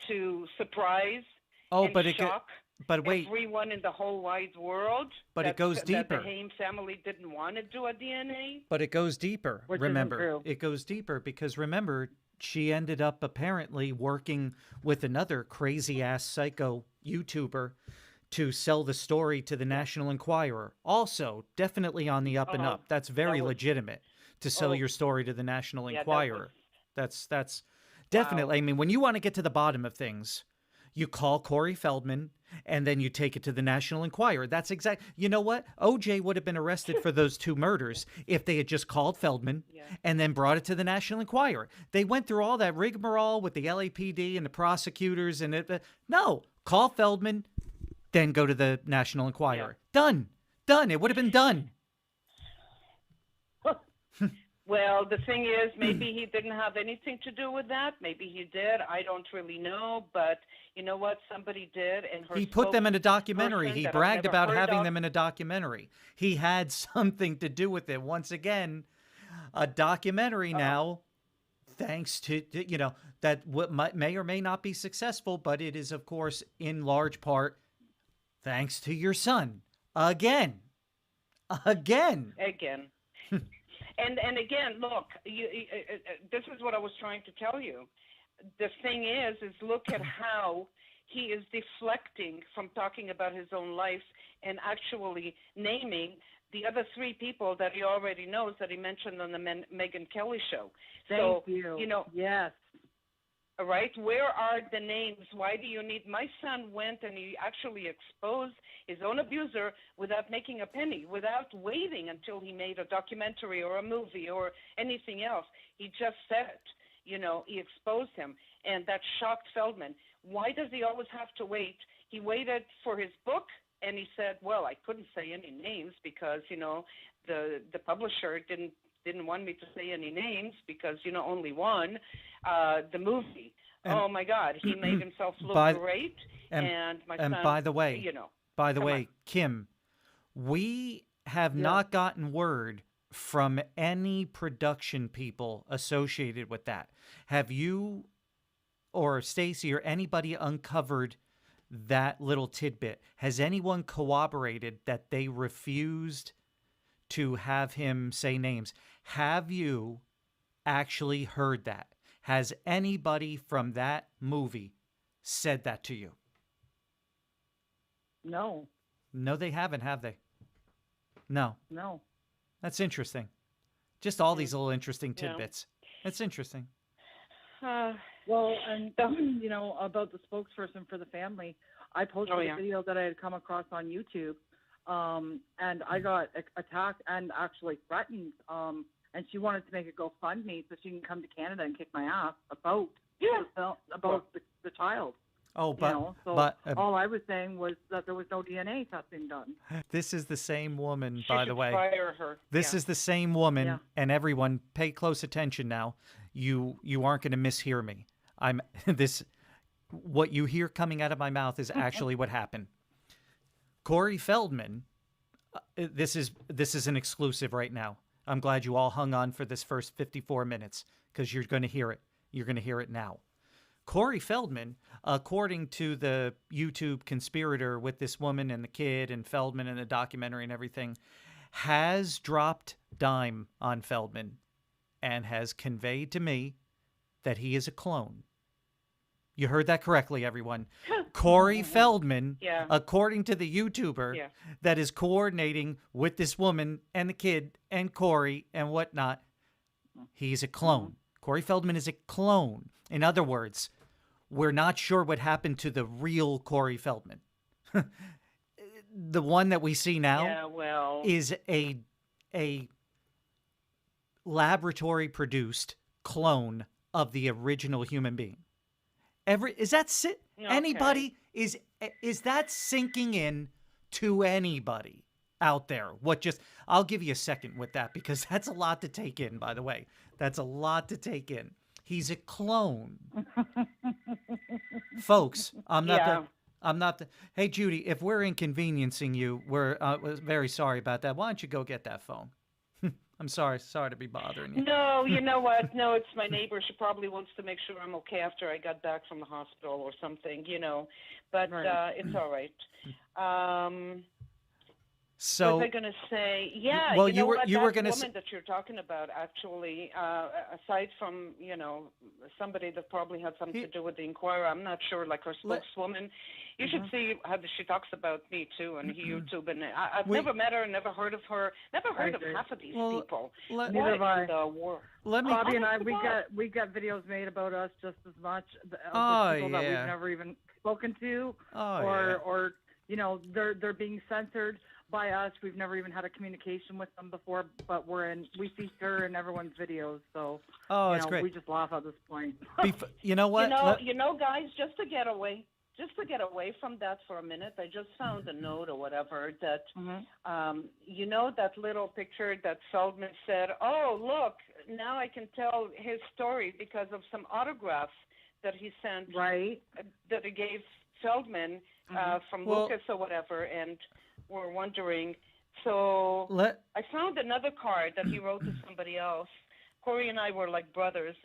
to surprise and shock everyone in the whole wide world? But it goes deeper. That the Haim family didn't want to do a DNA? But it goes deeper. Which remember, isn't true. It goes deeper because remember, she ended up apparently working with another crazy-ass psycho YouTuber to sell the story to the National Enquirer. Also, definitely on the up and up. That's very legitimate to sell your story to the National Enquirer. That's definitely, I mean, when you want to get to the bottom of things, you call Corey Feldman, and then you take it to the National Enquirer. That's exact. You know what? OJ would have been arrested for those 2 murders if they had just called Feldman and then brought it to the National Enquirer. They went through all that rigmarole with the LAPD and the prosecutors, and no, call Feldman, then go to the National Enquirer. Done. It would have been done. Well, the thing is, maybe he didn't have anything to do with that. Maybe he did. I don't really know. But you know what? Somebody did. And he put them in a documentary. He bragged about having them in a documentary. He had something to do with it. Once again, a documentary now, thanks to, you know, that may or may not be successful, but it is, of course, in large part, thanks to your son. Again. And again, look, this is what I was trying to tell you. The thing is look at how he is deflecting from talking about his own life and actually naming the other 3 people that he already knows that he mentioned on the Megyn Kelly show. Thank you. You know, yes. All right, where are the names? Why do you need? My son went and he actually exposed his own abuser without making a penny, without waiting until he made a documentary or a movie or anything else. He just said it. You know, he exposed him, and that shocked Feldman. Why does he always have to wait? He waited for his book, and he said, well, I couldn't say any names because, you know, the publisher didn't want me to say any names because, you know, only one. The movie. Oh my God, he made himself look great. And my son, by the way, you know. Kim, we have not gotten word from any production people associated with that. Have you or Stacy or anybody uncovered that little tidbit? Has anyone corroborated that they refused to have him say names? Have you actually heard that? Has anybody from that movie said that to you? No. No, they haven't, have they? No. No. That's interesting. Just all these little interesting tidbits. That's interesting. Well, and you know, about the spokesperson for the family, I posted a video that I had come across on YouTube, and I got attacked and actually threatened. And she wanted to make a GoFundMe so she can come to Canada and kick my ass about the child. Oh, but, you know? So all I was saying was that there was no DNA testing done. This is the same woman, by the way. Fire her. This is the same woman, and everyone, pay close attention now. You aren't going to mishear me. What you hear coming out of my mouth is actually what happened. Corey Feldman. This is an exclusive right now. I'm glad you all hung on for this first 54 minutes because you're going to hear it. You're going to hear it now. Corey Feldman, according to the YouTube conspirator with this woman and the kid and Feldman and the documentary and everything, has dropped dime on Feldman and has conveyed to me that he is a clone. You heard that correctly, everyone. Corey Feldman, Yeah. according to the YouTuber Yeah. that is coordinating with this woman and the kid and Corey and whatnot, he's a clone. Corey Feldman is a clone. In other words, we're not sure what happened to the real Corey Feldman. The one that we see now Yeah, well, is a laboratory produced clone of the original human being. Is that anybody is that sinking in to anybody out there? I'll give you a second with that because that's a lot to take in, by the way. That's a lot to take in. He's a clone. Folks, I'm not the Hey Judy, if we're inconveniencing you, we're very sorry about that. Why don't you go get that phone? I'm sorry to be bothering you. No, you know what? No, it's my neighbor. She probably wants to make sure I'm okay after I got back from the hospital or something, But it's all right. So what was I going to say? Yeah, well, you were going to woman that you're talking about, actually, aside from, somebody that probably had something to do with the Inquirer, I'm not sure, like her spokeswoman. You should see how she talks about me, too, on YouTube. And I've never met her, never heard of her, never heard of half of these people. Neither have I. Bobby and I, we got videos made about us just as much of the people that we've never even spoken to, or they're being censored by us. We've never even had a communication with them before, but we feature in everyone's videos, so it's great. We just laugh at this point. You know what? Guys, just to get away from that for a minute, I just found a note or whatever that, that little picture that Feldman said, oh, look, now I can tell his story because of some autographs that he sent, that he gave Feldman from Lucas or whatever, and we're wondering. So I found another card that he wrote to somebody else. Corey and I were like brothers.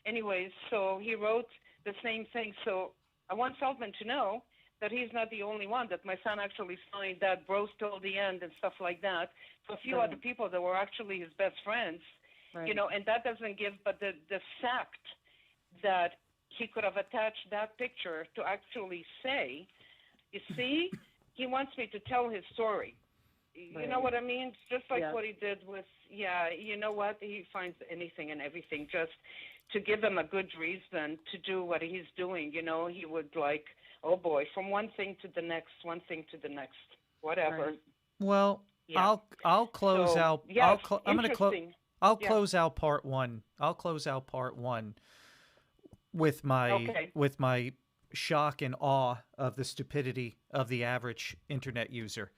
Anyways, so he wrote the same thing. So I want Feldman to know that he's not the only one, that my son actually signed that bros till the end and stuff like that to a few other people that were actually his best friends, and that doesn't give, but the fact that he could have attached that picture to actually say, you see, he wants me to tell his story. You know what I mean? Just like what he did with, you know what? He finds anything and everything just to give him a good reason to do what he's doing. He would oh boy, from one thing to the next, whatever. Right. Well, I'll close out. I'm going to I'll close out part one. I'll close out part one with my shock and awe of the stupidity of the average internet user,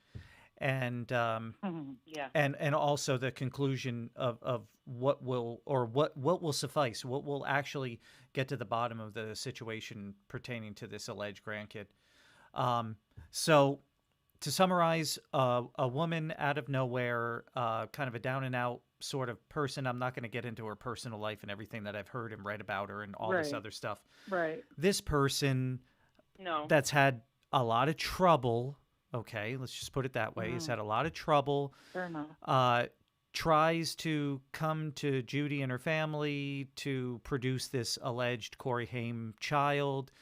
and and also the conclusion of what will suffice, what will actually get to the bottom of the situation pertaining to this alleged grandkid. So to summarize, a woman out of nowhere, kind of a down and out sort of person. I'm not going to get into her personal life and everything that I've heard and read about her and all this other stuff. Right. This person that's had a lot of trouble, okay, let's just put it that way, has had a lot of trouble. Fair enough. Tries to come to Judy and her family to produce this alleged Corey Haim child.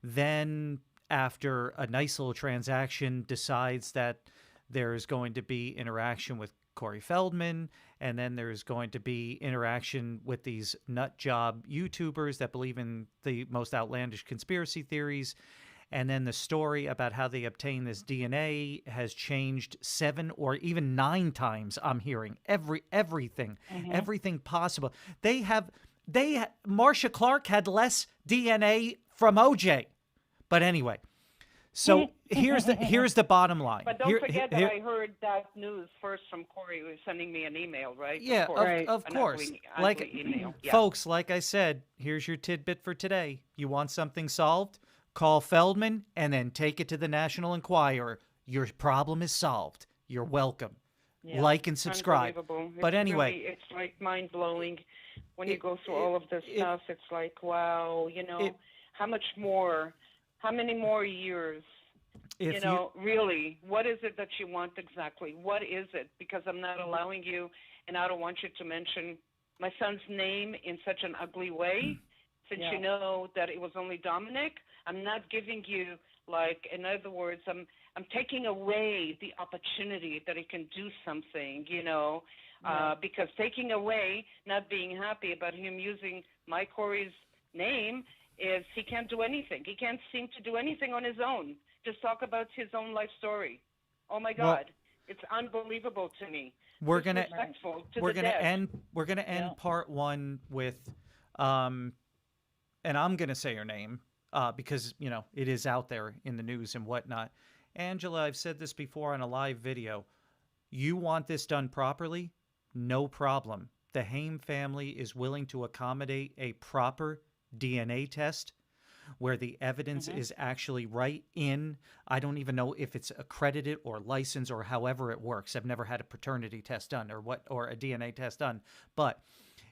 Then, after a nice little transaction, decides that there's going to be interaction with Corey Feldman, and then there's going to be interaction with these nut job YouTubers that believe in the most outlandish conspiracy theories. And then the story about how they obtain this DNA has changed 7 or even 9 times. I'm hearing everything possible. Marcia Clark had less DNA from OJ. But anyway, so here's the bottom line. But don't forget that I heard that news first from Corey, who was sending me an email, right? Yeah, of course. Email. Folks, like I said, here's your tidbit for today. You want something solved? Call Feldman and then take it to the National Enquirer. Your problem is solved. You're welcome. Yeah. Like and subscribe. But anyway, it's like mind blowing when you go through all of this stuff. It's like, wow, how many more years? Really, what is it that you want exactly? What is it? Because I'm not allowing you, and I don't want you to mention my son's name in such an ugly way. Since Yeah. you know that it was only Dominic, I'm not giving you, like, in other words, I'm taking away the opportunity that he can do something, Yeah. because taking away, not being happy about him using my Corey's name is he can't do anything. He can't seem to do anything on his own. Just talk about his own life story. Oh my Well, God, it's unbelievable to me. we're gonna Disrespectful to we're the gonna dead. end we're gonna Yeah. end part one with, um, and I'm gonna say her name, because it is out there in the news and whatnot. Angela, I've said this before on a live video. You want this done properly? No problem. The Haim family is willing to accommodate a proper DNA test where the evidence Mhm. is actually right in. I don't even know if it's accredited or licensed or however it works. I've never had a paternity test done or a DNA test done. But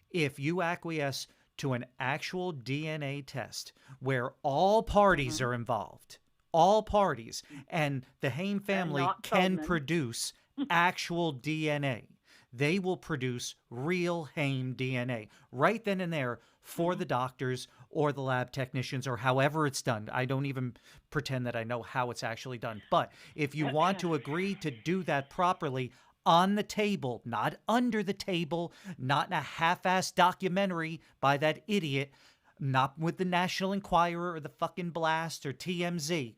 if you acquiesce to an actual DNA test where all parties Mhm. are involved, all parties, and the Haim And family not can Feldman. produce actual DNA. They will produce real Haim DNA right then and there for the doctors or the lab technicians or however it's done. I don't even pretend that I know how it's actually done. But if you want to agree to do that properly on the table, not under the table, not in a half-assed documentary by that idiot, not with the National Enquirer or the fucking Blast or TMZ,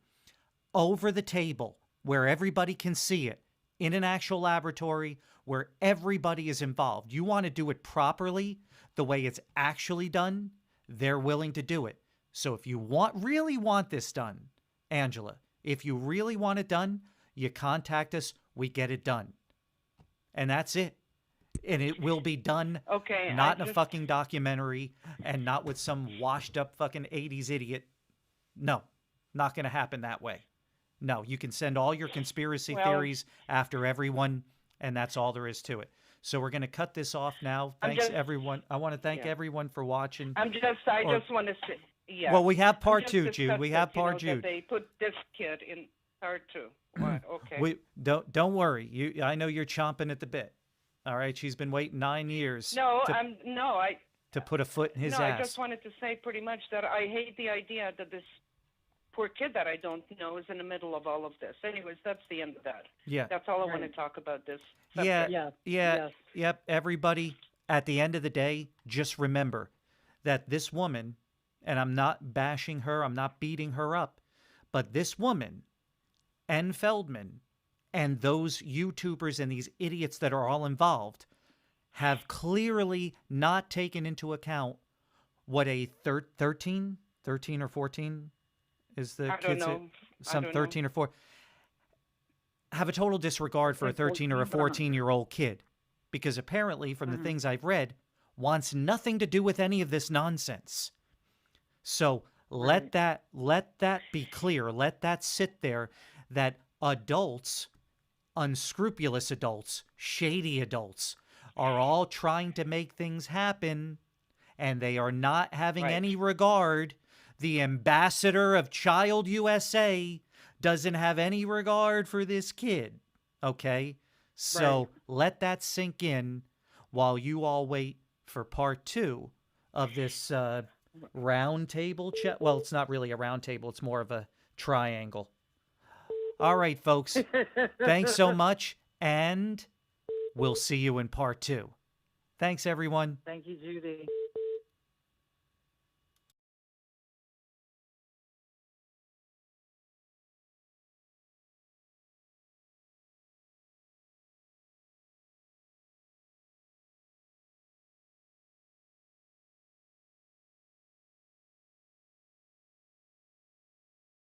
over the table where everybody can see it in an actual laboratory where everybody is involved. You want to do it properly, the way it's actually done, they're willing to do it. So if you really want this done, Angela, if you really want it done, you contact us, we get it done. And that's it. And it will be done Okay, not in a fucking documentary and not with some washed up fucking 80s idiot. No, not going to happen that way. No, you can send all your conspiracy well, theories after everyone, and that's all there is to it. So we're going to cut this off now. Thanks, everyone. I want to thank yeah. everyone for watching. I Or- just want to say, yeah. Well, we have I'm part just two, Jude. We have disgusted, part that Jude. they put this kid in part two. What? Okay. We don't worry. I know you're chomping at the bit. All right, she's been waiting 9 years No, to to put a foot in his no, ass. I just wanted to say pretty much that I hate the idea that this poor kid that I don't know is in the middle of all of this. Anyways, that's the end of that. Yeah. That's all I want to Right. talk about this. Yeah, subject. Yes. yeah, Yes. yep. Everybody, at the end of the day, just remember that this woman, and I'm not bashing her, I'm not beating her up, but this woman and Feldman and those YouTubers and these idiots that are all involved have clearly not taken into account what a 13 or 14 is the I don't kids know. some I don't 13 or 4 have a total disregard for a Like 13 or a 14, but I'm not 14-year-old kid, because apparently from the Mhm. things I've read wants nothing to do with any of this nonsense. So Right. let that be clear. Let that sit there, that adults, unscrupulous adults, shady adults are all trying to make things happen, and they are not having Right. any regard. The ambassador of Child USA doesn't have any regard for this kid. Okay? So Right. let that sink in while you all wait for part 2 of this round table chat. Well, it's not really a round table, it's more of a triangle. All right, folks. Thanks so much, and we'll see you in part 2. Thanks, everyone. Thank you, Judy.